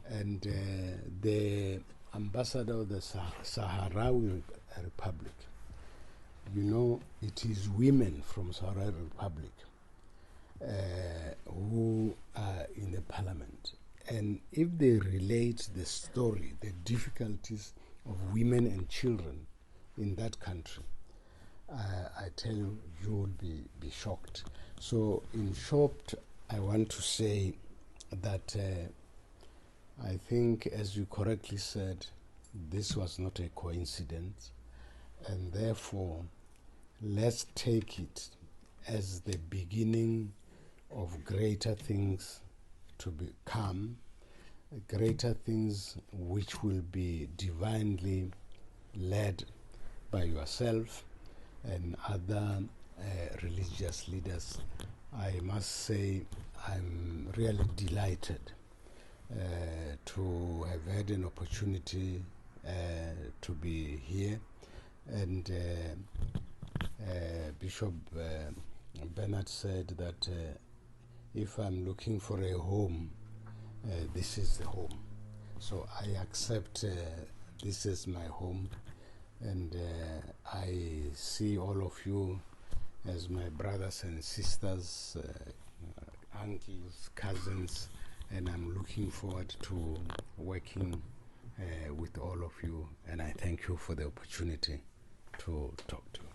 C: And the ambassador of the Sahrawi Republic, it is women from Sahrawi Republic who are in the parliament. And if they relate the story, the difficulties of women and children in that country, I tell you, you will be shocked. So in short, I want to say that I think, as you correctly said, this was not a coincidence, and therefore let's take it as the beginning of greater things to become, greater things which will be divinely led by yourself and other religious leaders. I must say I'm really delighted to have had an opportunity to be here, and Bishop Bernard said that if I'm looking for a home, this is the home. So I accept this is my home, and I see all of you as my brothers and sisters, uncles, cousins, and I'm looking forward to working with all of you, and I thank you for the opportunity to talk to you.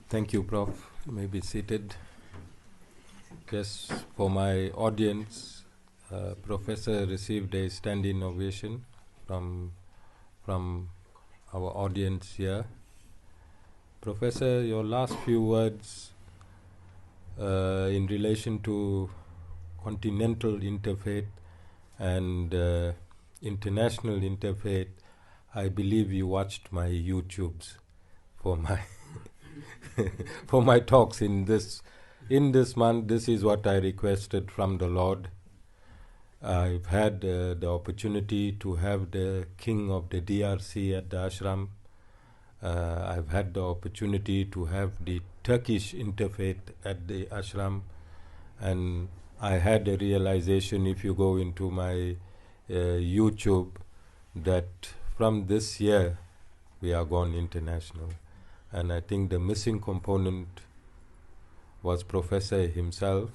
A: Thank you, Prof. You may be seated. Just for my audience, Professor received a standing ovation from our audience here. Professor, your last few words in relation to continental interfaith and international interfaith, I believe you watched my YouTubes for my for my talks in this month. This is what I requested from the Lord. I've had the opportunity to have the king of the DRC at the ashram. I've had the opportunity to have the Turkish interfaith at the ashram, and I had a realization, if you go into my YouTube, that from this year we are gone international. And I think the missing component was Professor himself.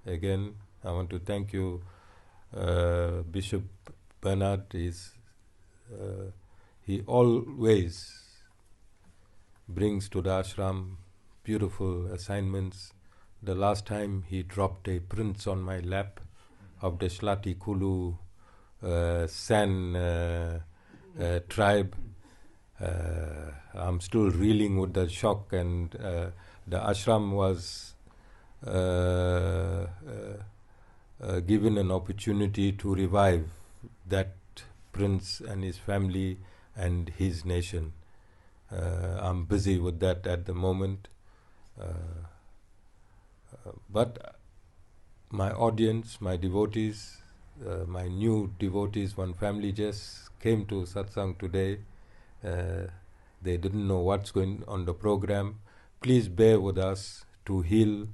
A: Again, I want to thank you, Bishop Bernard. He always brings to the ashram beautiful assignments. The last time he dropped a prince on my lap of the Shlati Kulu San tribe. I'm still reeling with the shock, and the ashram was given an opportunity to revive that prince and his family and his nation. I'm busy with that at the moment, but my audience, my devotees, my new devotees, one family just came to satsang today. They didn't know what's going on the program. Please bear with us to heal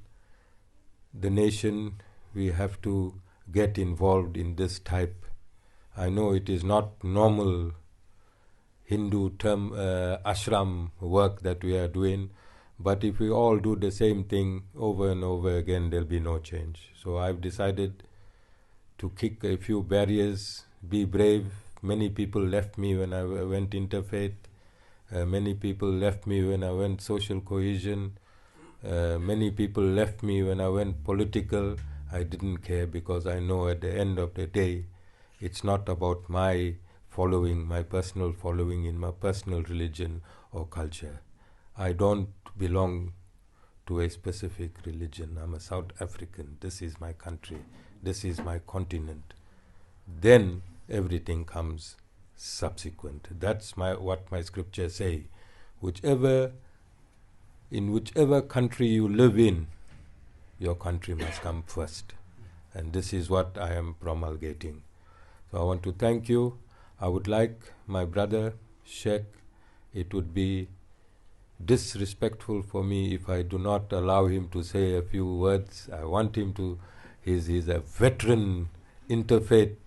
A: the nation. We have to get involved in this type. I know it is not normal Hindu term ashram work that we are doing, but if we all do the same thing over and over again, there'll be no change. So I've decided to kick a few barriers, be brave. Many people left me when I went interfaith. Many people left me when I went social cohesion. Many people left me when I went political. I didn't care, because I know at the end of the day, it's not about my following, my personal following in my personal religion or culture. I don't belong to a specific religion. I'm a South African. This is my country. This is my continent. Then everything comes subsequent. That's what my scriptures say. In whichever country you live in, your country must come first. And this is what I am promulgating. So I want to thank you. I would like my brother, Sheikh, it would be disrespectful for me if I do not allow him to say a few words. I want him to. He's a veteran interfaith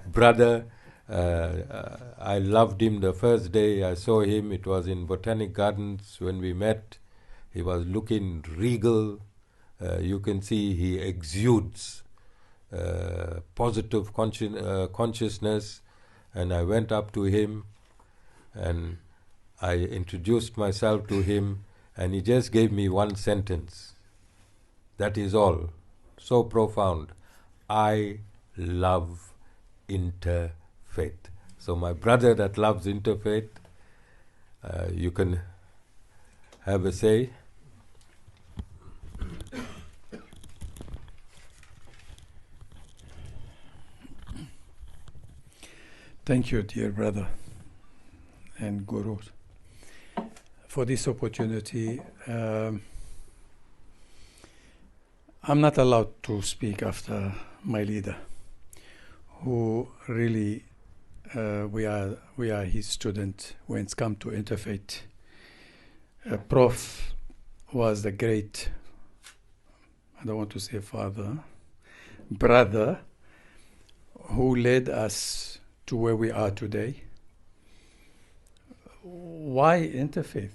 A: brother. I loved him the first day I saw him. It was in Botanic Gardens when we met. He was looking regal. You can see he exudes positive consciousness. And I went up to him and I introduced myself to him, and he just gave me one sentence. That is all. So profound. I love interfaith. So my brother that loves interfaith, you can have a say.
D: Thank you, dear brother and Guru, for this opportunity. I'm not allowed to speak after my leader, who really we are his student when it's come to interfaith. Prof was the great, I don't want to say father, brother, who led us to where we are today. Why interfaith?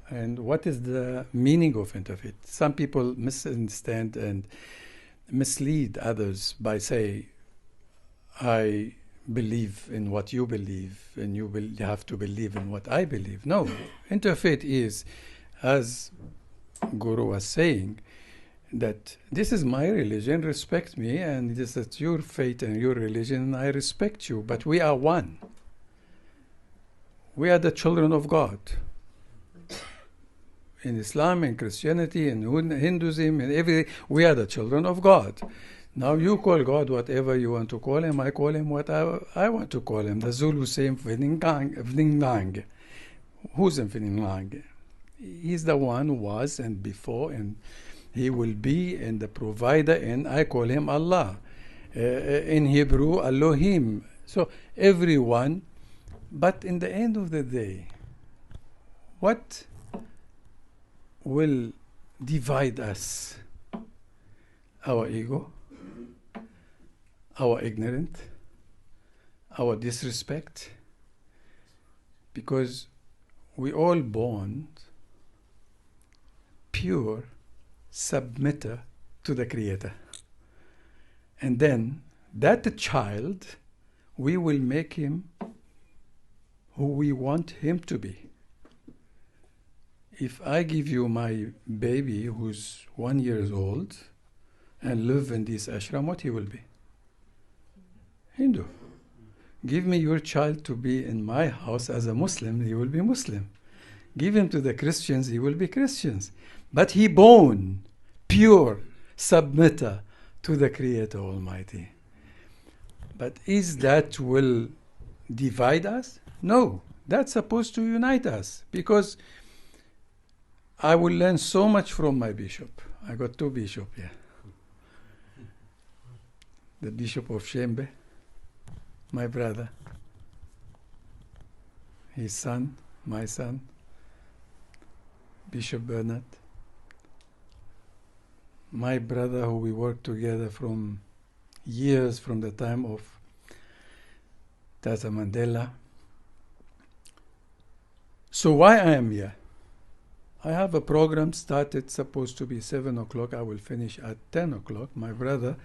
D: And what is the meaning of interfaith? Some people misunderstand and mislead others by saying, I believe in what you believe, and you have to believe in what I believe. No, interfaith is, as Guru was saying, that this is my religion, respect me, and this is your faith and your religion, and I respect you, but we are one. We are the children of God. In Islam and Christianity and Hinduism and everything, we are the children of God. Now you call God whatever you want to call him, I call him what I want to call him. The Zulu say Mfininglang. Who's Mfininglang? He's the one who was and before, and he will be, and the provider, and I call him Allah. In Hebrew, Elohim. So everyone, but in the end of the day, what will divide us? Our ego, our ignorance, our disrespect, because we all born pure submitter to the Creator. And then that child, we will make him who we want him to be. If I give you my baby who's 1 year old and live in this ashram, what he will be? Hindu. Give me your child to be in my house as a Muslim, he will be Muslim. Give him to the Christians, he will be Christians. But he born pure submitter to the Creator Almighty. But is that will divide us? No, that's supposed to unite us, because I will learn so much from my bishop. I got 2 bishops here. The Bishop of Shembe, my brother, his son, my son, Bishop Bernard, my brother who we worked together from years, from the time of Tata Mandela. So why I am here? I have a program started, supposed to be 7 o'clock. I will finish at 10 o'clock. My brother,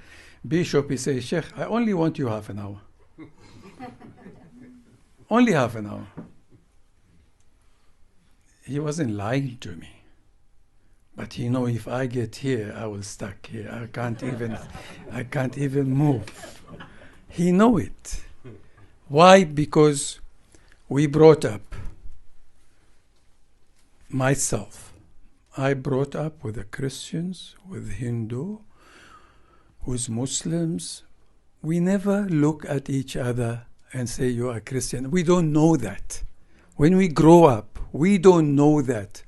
D: Bishop, he says, Sheikh, I only want you half an hour. Only half an hour. He wasn't lying to me. But he know if I get here, I will stuck here. I can't even move. He know it. Why? Because we brought up myself. I brought up with the Christians, with Hindu, with Muslims. We never look at each other and say, you are Christian. We don't know that. When we grow up, we don't know that.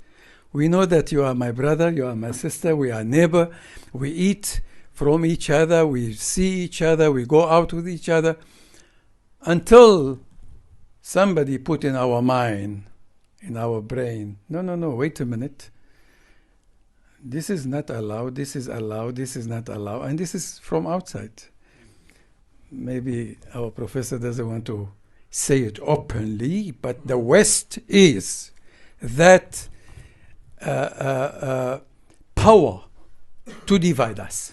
D: We know that you are my brother, you are my sister, we are neighbor. We eat from each other, we see each other, we go out with each other. Until Somebody put in our mind, in our brain, no, wait a minute. This is not allowed, this is allowed, this is not allowed, and this is from outside. Maybe our professor doesn't want to say it openly, but the West is that power to divide us.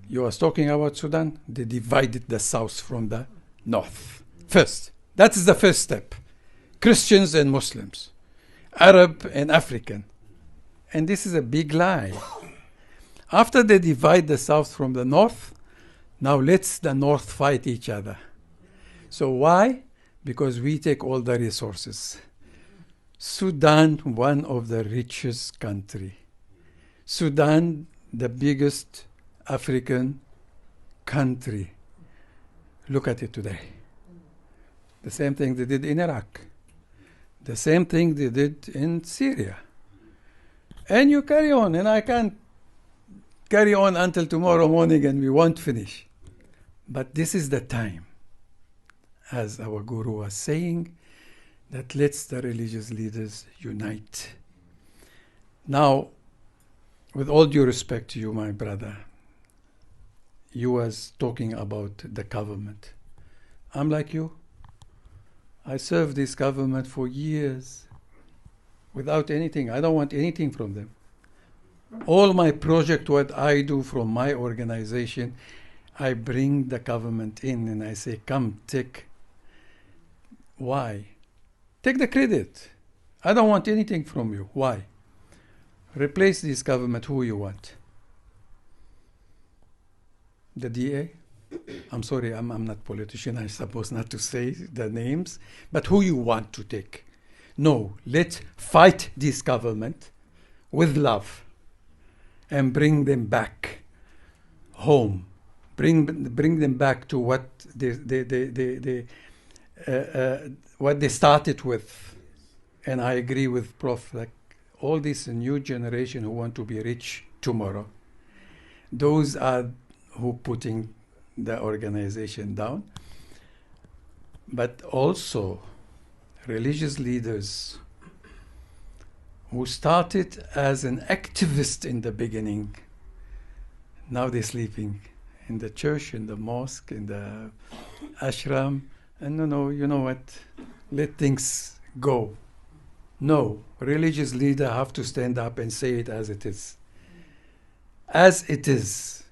D: You was talking about Sudan, they divided the South from the North. First, that is the first step. Christians and Muslims, Arab and African. And this is a big lie. After they divide the South from the North, now let's the North fight each other. So why? Because we take all the resources. Sudan, one of the richest country. Sudan, the biggest African country. Look at it today. The same thing they did in Iraq. The same thing they did in Syria. And you carry on, and I can't carry on until tomorrow morning and we won't finish. But this is the time, as our Guru was saying, that lets the religious leaders unite. Now, with all due respect to you, my brother, you was talking about the government. I'm like you. I served this government for years without anything. I don't want anything from them. All my project, what I do from my organization, I bring the government in and I say, come, take. Why? Take the credit. I don't want anything from you. Why? Replace this government, who you want? The DA? I'm sorry, I'm not politician. I'm supposed not to say the names. But who you want to take? No, let's fight this government with love and bring them back home. Bring them back to what what they started with. And I agree with Prof. Like all this new generation who want to be rich tomorrow, those are who putting the organization down. But also religious leaders who started as an activist in the beginning, now they're sleeping in the church, in the mosque, in the ashram, and no, you know what, let things go. No, religious leader have to stand up and say it as it is. As it is.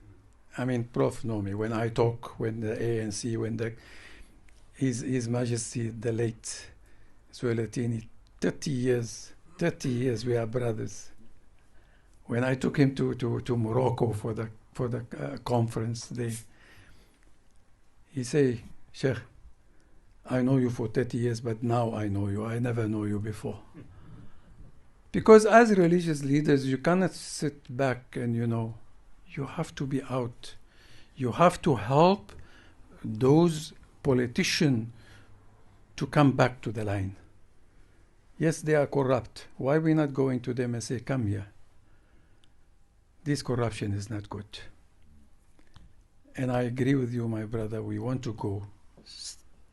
D: I mean, Prof know me, when I talk, when the ANC, when the His Majesty, the late Suelatini, 30 years we are brothers. When I took him to Morocco for the conference, he say, Sheikh, I know you for 30 years, but now I know you. I never know you before. Because as religious leaders, you cannot sit back and, you have to be out. You have to help those politicians to come back to the line. Yes, they are corrupt. Why are we not going to them and say, come here? This corruption is not good. And I agree with you, my brother. We want to go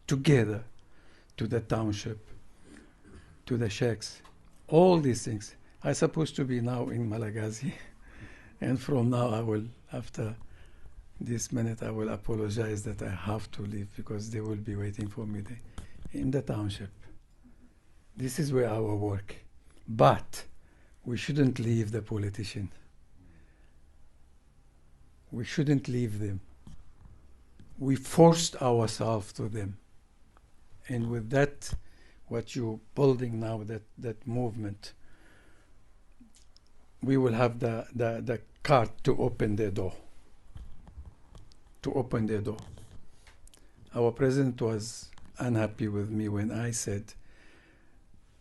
D: together to the township, to the sheikhs, all these things. I'm supposed to be now in Malagasy. And from now, after this minute, I will apologize that I have to leave because they will be waiting for me there in the township. This is where our work. But we shouldn't leave the politician. We shouldn't leave them. We forced ourselves to them. And with that, what you're building now, that movement, we will have the card to open the door. To open the door. Our president was unhappy with me when I said,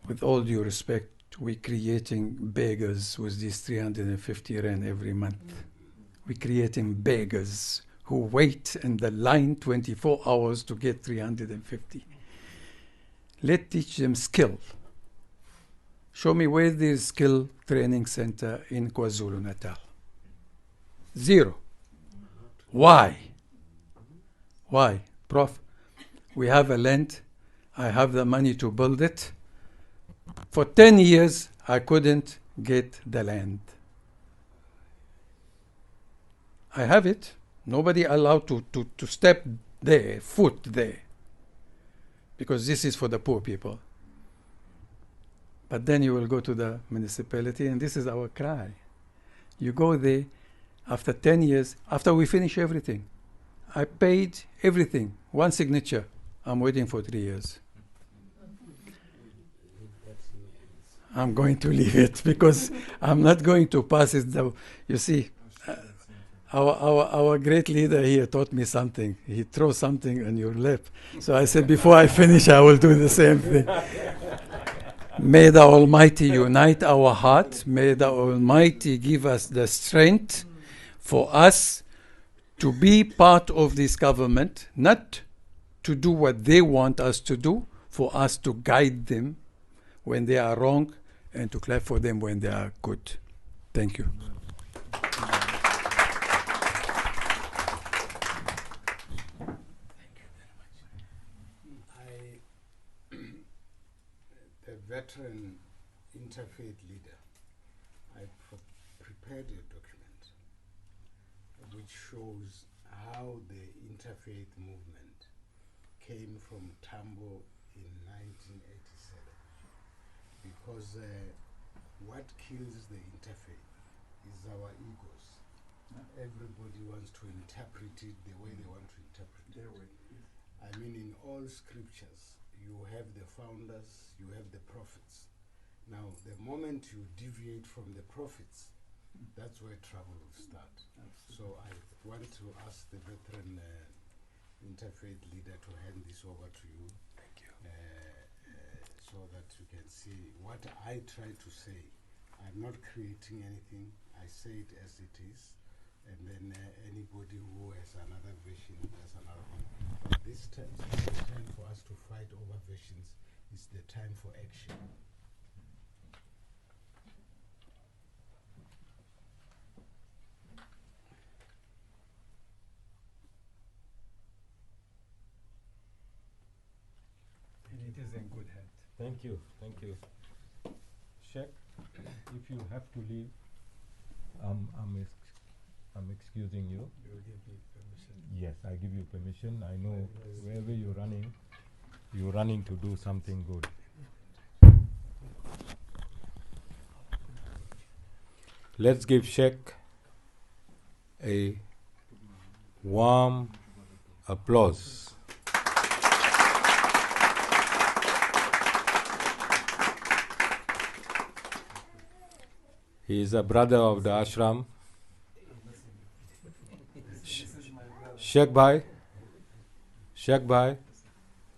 D: with all due respect, we're creating beggars with these 350 rand every month. We're creating beggars who wait in the line 24 hours to get 350. Let's teach them skill. Show me where there's skill training center in KwaZulu-Natal. Zero. Why? Why? Prof, We have a land. I have the money to build it. For 10 years, I couldn't get the land. I have it. Nobody allowed to step there, foot there. Because this is for the poor people. But then you will go to the municipality, and this is our cry. You go there, after 10 years, after we finish everything. I paid everything, one signature. I'm waiting for 3 years. I'm going to leave it because I'm not going to pass it. You see, our great leader here taught me something. He throws something on your lap. So I said, before I finish, I will do the same thing. May the Almighty unite our heart. May the Almighty give us the strength for us to be part of this government, not to do what they want us to do, for us to guide them when they are wrong and to clap for them when they are good. Thank you.
C: The veteran interfaith leader, I prepared a document which shows how the interfaith movement came from Tambo in 1987. Because what kills the interfaith is our egos. Everybody wants to interpret it the way they want to interpret it. I mean, in all scriptures, you have the founders, you have the prophets. Now, the moment you deviate from the prophets, that's where trouble will start. So I want to ask the veteran interfaith leader to hand this over to you.
D: Thank you.
C: So that you can see what I try to say. I'm not creating anything. I say it as it is. And then anybody who has another vision has another one. But this time is the time for us to fight over visions. It's the time for action.
D: And it is in good hands.
A: Thank you, thank you. Sheikh, if you have to leave, I'm excusing you.
D: You will give me permission.
A: Yes, I give you permission. I know wherever you're running to do something good. Let's give Sheikh a warm applause. He is a brother of the ashram. Sheikh Bhai,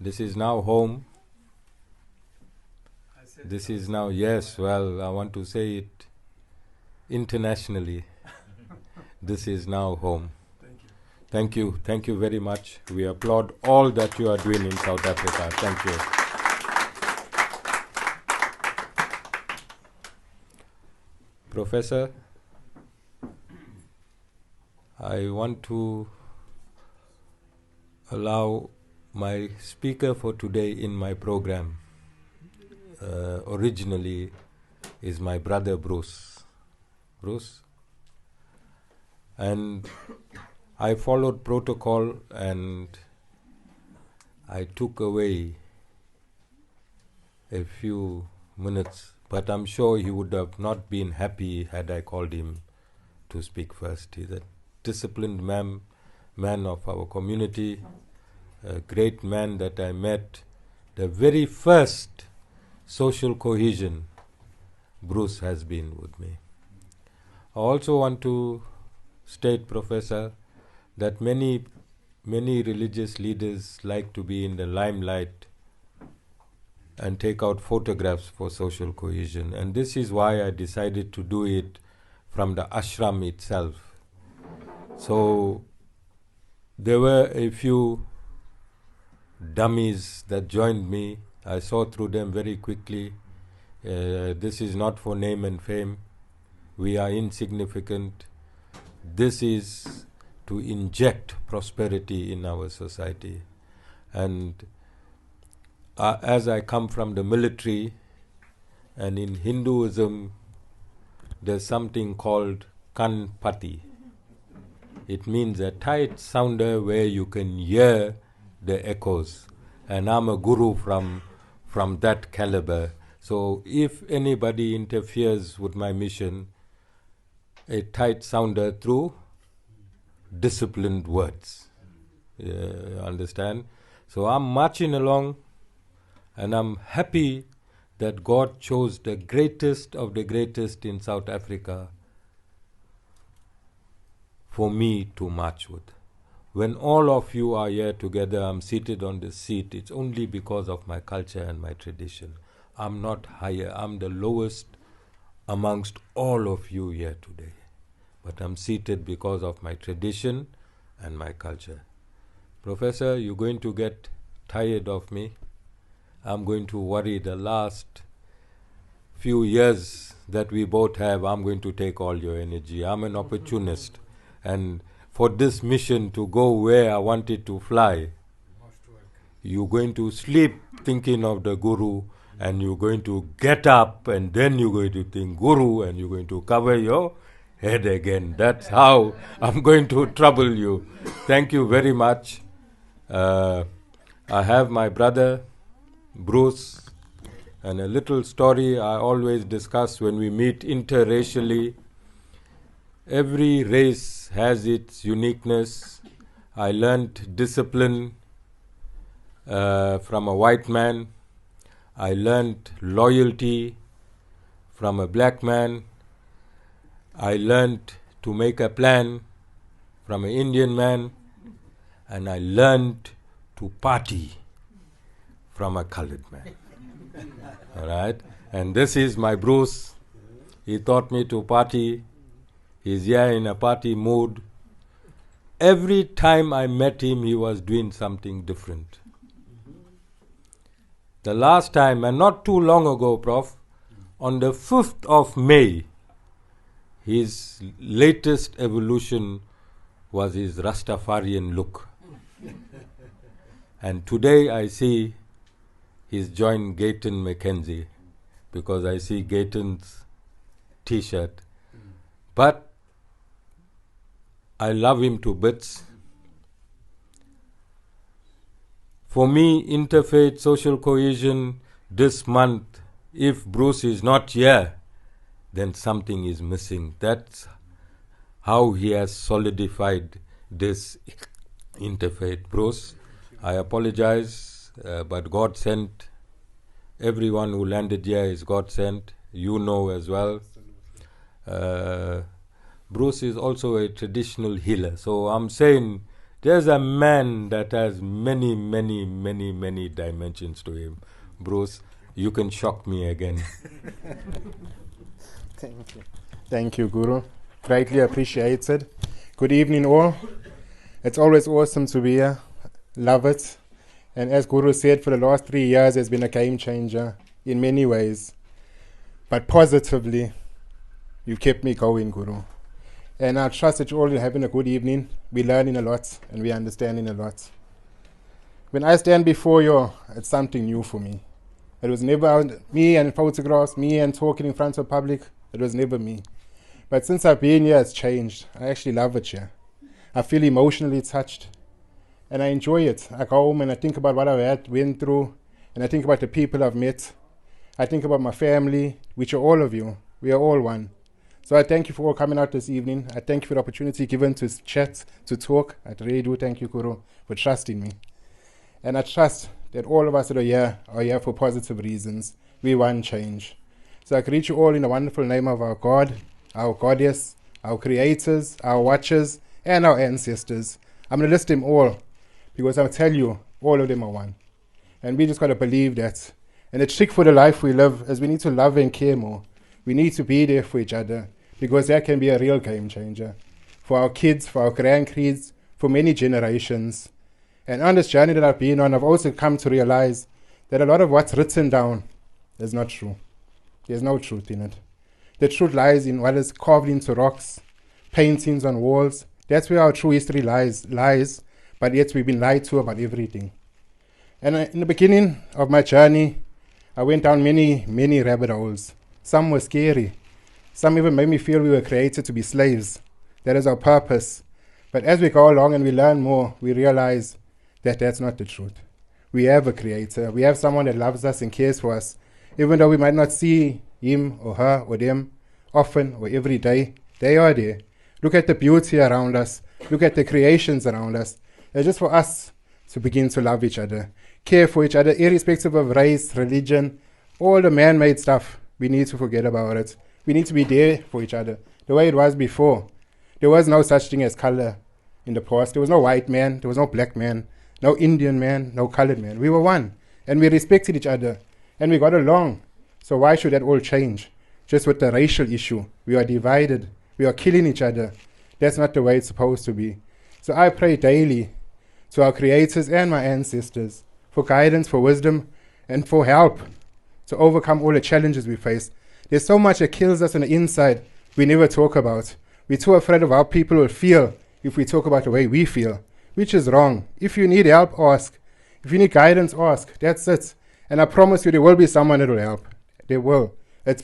A: this is now home. This is now, yes, well, I want to say it internationally. This is now home. Thank you very much. We applaud all that you are doing in South Africa. Thank you. Professor, I want to allow my speaker for today in my program. Originally is my brother Bruce. And I followed protocol and I took away a few minutes, but I'm sure he would have not been happy had I called him to speak first. He's a disciplined man of our community, a great man that I met. The very first social cohesion, Bruce has been with me. I also want to state, Professor, that many religious leaders like to be in the limelight and take out photographs for social cohesion. And this is why I decided to do it from the ashram itself. So there were a few dummies that joined me. I saw through them very quickly. This is not for name and fame. We are insignificant. This is to inject prosperity in our society. And as I come from the military, and in Hinduism, there's something called kanpati. It means a tight sounder where you can hear the echoes. And I'm a guru from that caliber. So if anybody interferes with my mission, a tight sounder through disciplined words. Understand? So I'm marching along, and I'm happy that God chose the greatest of the greatest in South Africa for me to march with. When all of you are here together, I'm seated on this seat, it's only because of my culture and my tradition. I'm not higher, I'm the lowest amongst all of you here today. But I'm seated because of my tradition and my culture. Professor, you're going to get tired of me. I'm going to worry the last few years that we both have. I'm going to take all your energy. I'm an opportunist. And for this mission to go where I want it to fly, you're going to sleep thinking of the Guru, and you're going to get up, and then you're going to think Guru, and you're going to cover your head again. That's how I'm going to trouble you. Thank you very much. I have my brother, Bruce, and a little story I always discuss when we meet interracially. Every race has its uniqueness. I learned discipline from a white man. I learned loyalty from a black man. I learned to make a plan from an Indian man. And I learned to party from a colored man. All right? And this is my Bruce. He taught me to party. He's here in a party mood. Every time I met him, he was doing something different. The last time, and not too long ago, Prof, on the 5th of May, his latest evolution was his Rastafarian look. And today I see he's joined Gayton Mackenzie, because I see Gayton's t-shirt. But I love him to bits. For me, interfaith social cohesion this month, if Bruce is not here, then something is missing. That's how he has solidified this interfaith. Bruce, I apologize, but God sent. Everyone who landed here is God sent. You know as well. Bruce is also a traditional healer. So I'm saying there's a man that has many, many, many, many dimensions to him. Bruce, you can shock me again.
E: Thank you. Thank you, Guru. Greatly appreciated. Good evening, all. It's always awesome to be here. Love it. And as Guru said, for the last 3 years, it's been a game changer in many ways. But positively, you've kept me going, Guru. And I trust that you're all having a good evening. We're learning a lot and we're understanding a lot. When I stand before you, it's something new for me. It was never me and photographs, me and talking in front of public. It was never me. But since I've been here, it's changed. I actually love it here. I feel emotionally touched. And I enjoy it. I go home and I think about what I've went through. And I think about the people I've met. I think about my family, which are all of you. We are all one. So I thank you for all coming out this evening. I thank you for the opportunity given to chat, to talk. I really do thank you, Guru, for trusting me. And I trust that all of us that are here for positive reasons. We want change. So I greet you all in the wonderful name of our God, our Goddess, our creators, our watchers, and our ancestors. I'm going to list them all because I'll tell you, all of them are one. And we just got to believe that. And the trick for the life we live is we need to love and care more. We need to be there for each other because that can be a real game changer for our kids, for our grandkids, for many generations. And on this journey that I've been on, I've also come to realize that a lot of what's written down is not true. There's no truth in it. The truth lies in what is carved into rocks, paintings on walls. That's where our true history lies, but yet we've been lied to about everything. And in the beginning of my journey, I went down many, many rabbit holes. Some were scary. Some even made me feel we were created to be slaves. That is our purpose. But as we go along and we learn more, we realize that that's not the truth. We have a creator. We have someone that loves us and cares for us. Even though we might not see him or her or them often or every day, they are there. Look at the beauty around us. Look at the creations around us. It's just for us to begin to love each other, care for each other, irrespective of race, religion, all the man-made stuff. We need to forget about it. We need to be there for each other, the way it was before. There was no such thing as color in the past. There was no white man, there was no black man, no Indian man, no colored man. We were one, and we respected each other, and we got along. So why should that all change? Just with the racial issue, we are divided, we are killing each other. That's not the way it's supposed to be. So I pray daily to our creators and my ancestors for guidance, for wisdom, and for help to overcome all the challenges we face. There's so much that kills us on the inside we never talk about. We're too afraid of how people will feel if we talk about the way we feel, which is wrong. If you need help, ask. If you need guidance, ask. That's it. And I promise you there will be someone that will help. There will.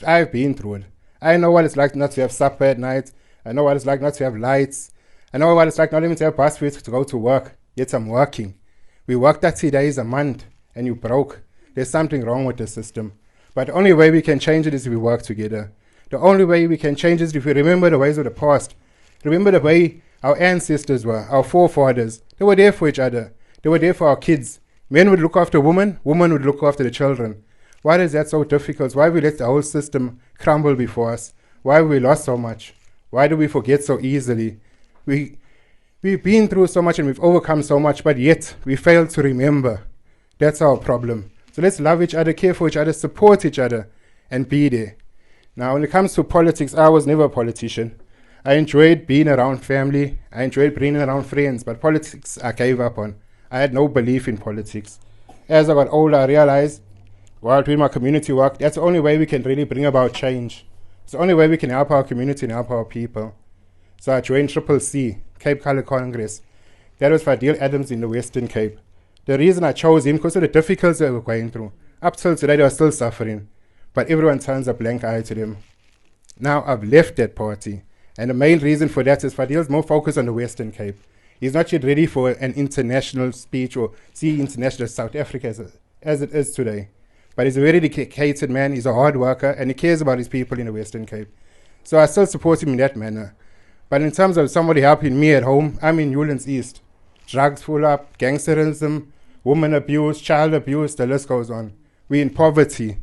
E: I've been through it. I know what it's like not to have supper at night. I know what it's like not to have lights. I know what it's like not even to have bus fares to go to work. Yet I'm working. We work 30 days a month and you broke. There's something wrong with the system. But the only way we can change it is if we work together. The only way we can change it is if we remember the ways of the past. Remember the way our ancestors were, our forefathers. They were there for each other. They were there for our kids. Men would look after women would look after the children. Why is that so difficult? Why we let the whole system crumble before us? Why have we lost so much? Why do we forget so easily? We've been through so much and we've overcome so much, but yet we fail to remember. That's our problem. So let's love each other, care for each other, support each other, and be there. Now, when it comes to politics, I was never a politician. I enjoyed being around family. I enjoyed being around friends, but politics I gave up on. I had no belief in politics. As I got older, I realized while doing my community work, that's the only way we can really bring about change. It's the only way we can help our community and help our people. So I joined Triple C, Cape Colour Congress. That was for Adil Adams in the Western Cape. The reason I chose him because of the difficulties they were going through. Up till today, they are still suffering. But everyone turns a blank eye to them. Now I've left that party. And the main reason for that is Fadil's more focused on the Western Cape. He's not yet ready for an international speech or see international South Africa as it is today. But he's a very dedicated man, he's a hard worker, and he cares about his people in the Western Cape. So I still support him in that manner. But in terms of somebody helping me at home, I'm in Newlands East. Drugs full up, gangsterism, woman abuse, child abuse, the list goes on. We're in poverty.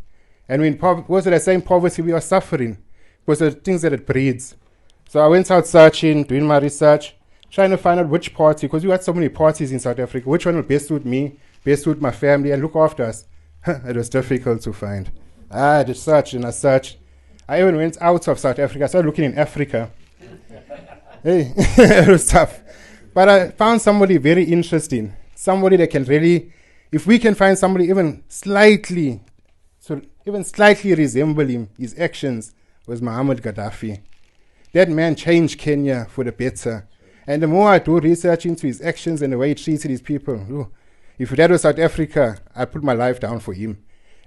E: And because of the same poverty, we are suffering because of the things that it breeds. So I went out searching, doing my research, trying to find out which party, because we had so many parties in South Africa, which one would best suit me, best suit my family, and look after us. It was difficult to find. I had to search and I searched. I even went out of South Africa. I started looking in Africa. Hey, it was tough. But I found somebody very interesting, somebody that can really, if we can find somebody even slightly resemble him, his actions, was Muhammad Gaddafi. That man changed Kenya for the better. And the more I do research into his actions and the way he treated his people, if that was South Africa, I'd put my life down for him.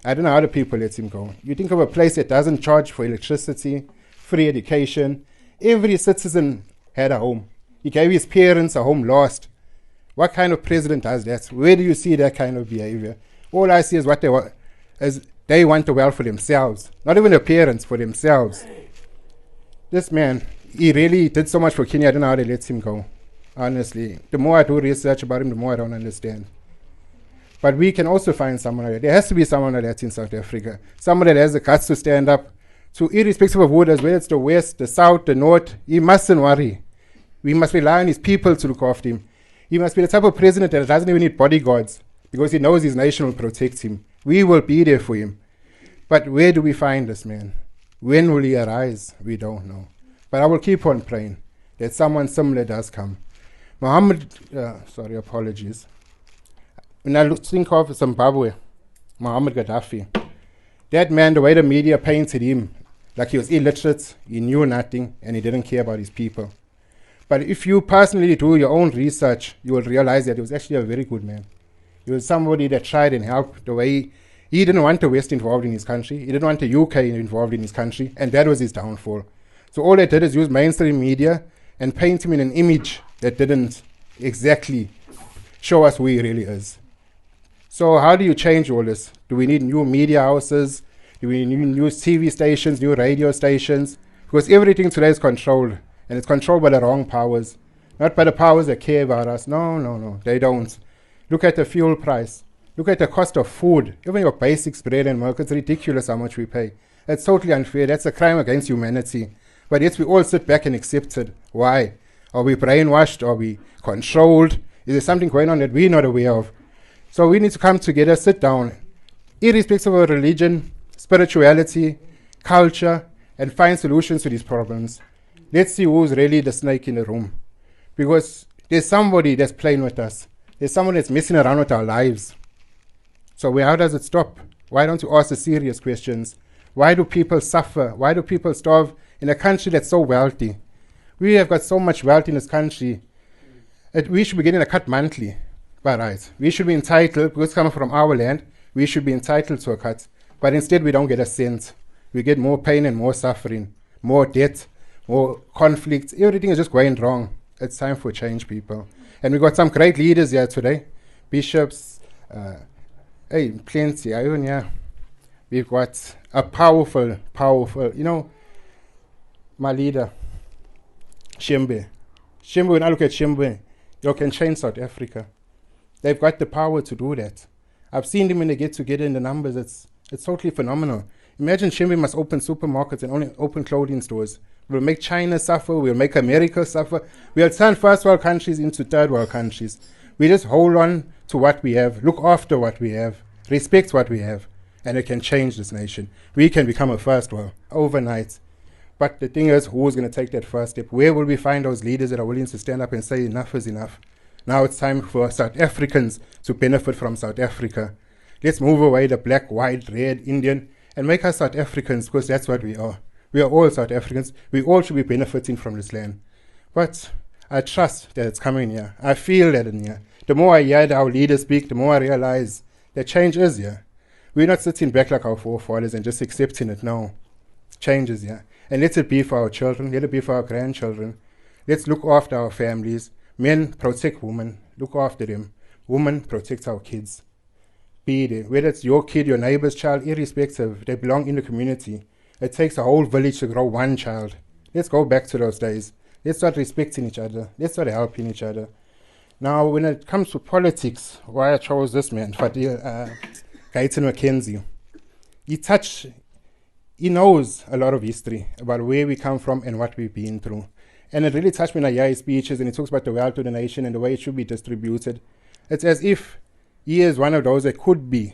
E: I don't know how the people let him go. You think of a place that doesn't charge for electricity, free education. Every citizen had a home. He gave his parents a home last. What kind of president does that? Where do you see that kind of behavior? All I see is what they want the well for themselves. Not even their parents, for themselves. This man, he really did so much for Kenya. I don't know how they let him go. Honestly, the more I do research about him, the more I don't understand. But we can also find someone like that. There has to be someone like that in South Africa. Someone that has the guts to stand up to, irrespective of who it is, whether it's the West, the South, the North. He mustn't worry. We must rely on his people to look after him. He must be the type of president that doesn't even need bodyguards because he knows his nation will protect him. We will be there for him. But where do we find this man? When will he arise? We don't know. But I will keep on praying that someone similar does come. Apologies. When I think of Zimbabwe, Muhammad Gaddafi, that man, the way the media painted him, like he was illiterate, he knew nothing, and he didn't care about his people. But if you personally do your own research, you will realize that he was actually a very good man. He was somebody that tried and helped the way he didn't want the West involved in his country. He didn't want the UK involved in his country, and that was his downfall. So all they did is use mainstream media and paint him in an image that didn't exactly show us who he really is. So how do you change all this? Do we need new media houses? Do we need new TV stations, new radio stations? Because everything today is controlled, and it's controlled by the wrong powers, not by the powers that care about us. No, they don't. Look at the fuel price. Look at the cost of food. Even your basics, bread and milk, it's ridiculous how much we pay. It's totally unfair. That's a crime against humanity. But yet we all sit back and accept it. Why? Are we brainwashed? Are we controlled? Is there something going on that we're not aware of? So we need to come together, sit down, irrespective of religion, spirituality, culture, and find solutions to these problems. Let's see who's really the snake in the room. Because there's somebody that's playing with us. There's someone that's messing around with our lives. So how does it stop? Why don't you ask the serious questions? Why do people suffer? Why do people starve in a country that's so wealthy? We have got so much wealth in this country. We should be getting a cut monthly. But right, we should be entitled, because it's coming from our land, we should be entitled to a cut. But instead we don't get a cent. We get more pain and more suffering, more debt, more conflict. Everything is just going wrong. It's time for change, people. And we've got some great leaders here today. Bishops, plenty. Even here, we've got a powerful, my leader, Shembe. Shembe, when I look at Shembe, you can change South Africa. They've got the power to do that. I've seen them when they get together in the numbers. It's totally phenomenal. Imagine Shembe must open supermarkets and only open clothing stores. We'll make China suffer. We'll make America suffer. We'll turn first world countries into third world countries. We just hold on to what we have, look after what we have, respect what we have, and it can change this nation. We can become a first world overnight. But the thing is, who's going to take that first step? Where will we find those leaders that are willing to stand up and say enough is enough? Now it's time for South Africans to benefit from South Africa. Let's move away the black, white, red, Indian, and make us South Africans, because that's what we are. We are all South Africans. We all should be benefiting from this land. But I trust that it's coming here. I feel that in here. The more I hear our leaders speak, the more I realize that change is here. We're not sitting back like our forefathers and just accepting it. No. Change is here. And let it be for our children. Let it be for our grandchildren. Let's look after our families. Men protect women. Look after them. Women protect our kids. Be there. Whether it's your kid, your neighbor's child, irrespective, they belong in the community. It takes a whole village to grow one child. Let's go back to those days. Let's start respecting each other. Let's start helping each other. Now, when it comes to politics, why I chose this man, Gaitan McKenzie, he knows a lot of history about where we come from and what we've been through. And it really touched me when I hear his speeches, and he talks about the wealth of the nation and the way it should be distributed. It's as if he is one of those that could be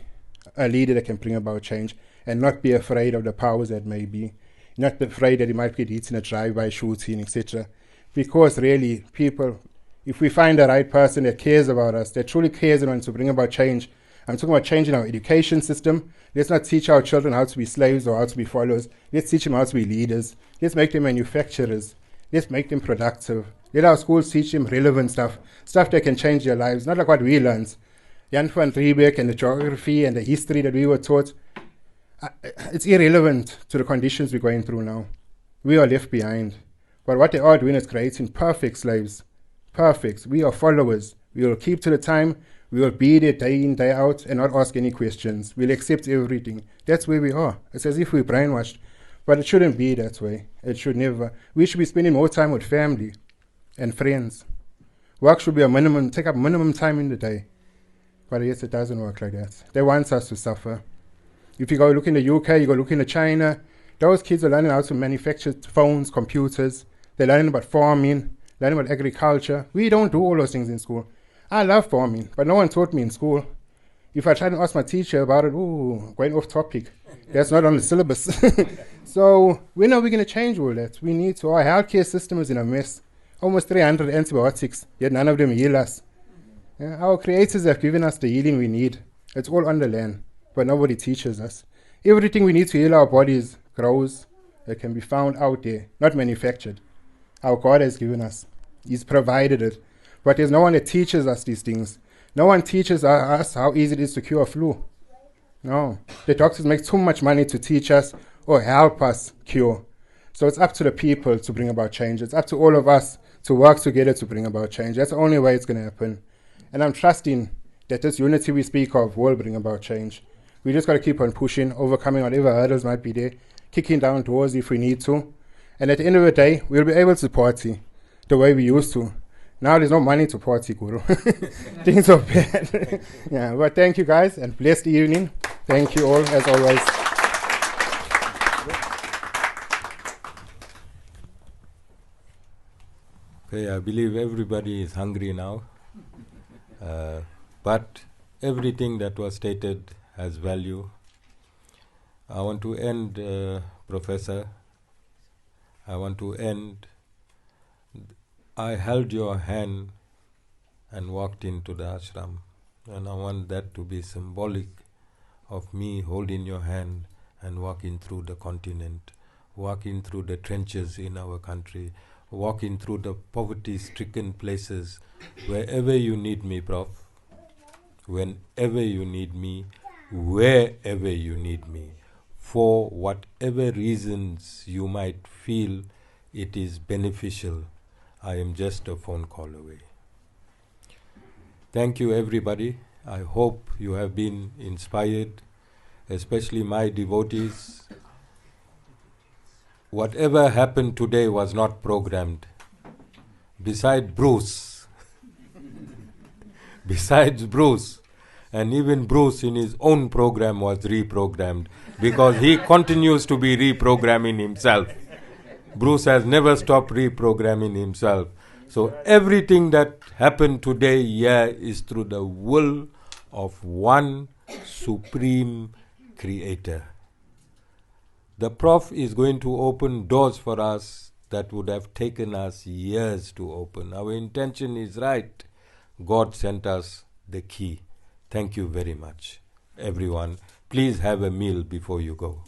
E: a leader that can bring about change and not be afraid of the powers that may be, not be afraid that he might get hit in a drive-by shooting, etc. Because really, people, if we find the right person that cares about us, that truly cares and wants to bring about change, I'm talking about changing our education system. Let's not teach our children how to be slaves or how to be followers. Let's teach them how to be leaders. Let's make them manufacturers. Let's make them productive. Let our schools teach them relevant stuff that can change their lives, not like what we learned. Jan van Riebeck and the geography and the history that we were taught, it's irrelevant to the conditions we're going through now. We are left behind. But what they are doing is creating perfect slaves. Perfect. We are followers. We will keep to the time. We will be there day in, day out, and not ask any questions. We'll accept everything. That's where we are. It's as if we're brainwashed. But it shouldn't be that way. It should never. We should be spending more time with family and friends. Work should be a minimum, take up minimum time in the day. But yes, it doesn't work like that. They want us to suffer. If you go look in the UK, you go look in China, those kids are learning how to manufacture phones, computers. They're learning about farming, learning about agriculture. We don't do all those things in school. I love farming, but no one taught me in school. If I try to ask my teacher about it, going off topic. That's not on the syllabus. So when are we going to change all that? We need to. Our healthcare system is in a mess. Almost 300 antibiotics, yet none of them heal us. Yeah, our creators have given us the healing we need. It's all on the land, but nobody teaches us. Everything we need to heal our bodies grows. It can be found out there, not manufactured. Our God has given us. He's provided it. But there's no one that teaches us these things. No one teaches us how easy it is to cure flu. No. The doctors make too much money to teach us or help us cure. So it's up to the people to bring about change. It's up to all of us to work together to bring about change. That's the only way it's going to happen. And I'm trusting that this unity we speak of will bring about change. We just got to keep on pushing, overcoming whatever hurdles might be there, kicking down doors if we need to. And at the end of the day, we'll be able to party the way we used to. Now there's no money to party, Guru. Things are bad. Yeah, but thank you guys and blessed evening. Thank you all as always.
A: Okay, I believe everybody is hungry now. But everything that was stated has value. I want to end, Professor. I want to end. I held your hand and walked into the ashram, and I want that to be symbolic of me holding your hand and walking through the continent, walking through the trenches in our country, walking through the poverty-stricken places, wherever you need me, Prof, whenever you need me, wherever you need me, for whatever reasons you might feel it is beneficial. I am just a phone call away. Thank you, everybody. I hope you have been inspired, especially my devotees. Whatever happened today was not programmed. Besides Bruce, and even Bruce in his own program was reprogrammed, because he continues to be reprogramming himself. Bruce has never stopped reprogramming himself. So everything that happened today here is through the will of one supreme creator. The Prof is going to open doors for us that would have taken us years to open. Our intention is right. God sent us the key. Thank you very much, everyone. Please have a meal before you go.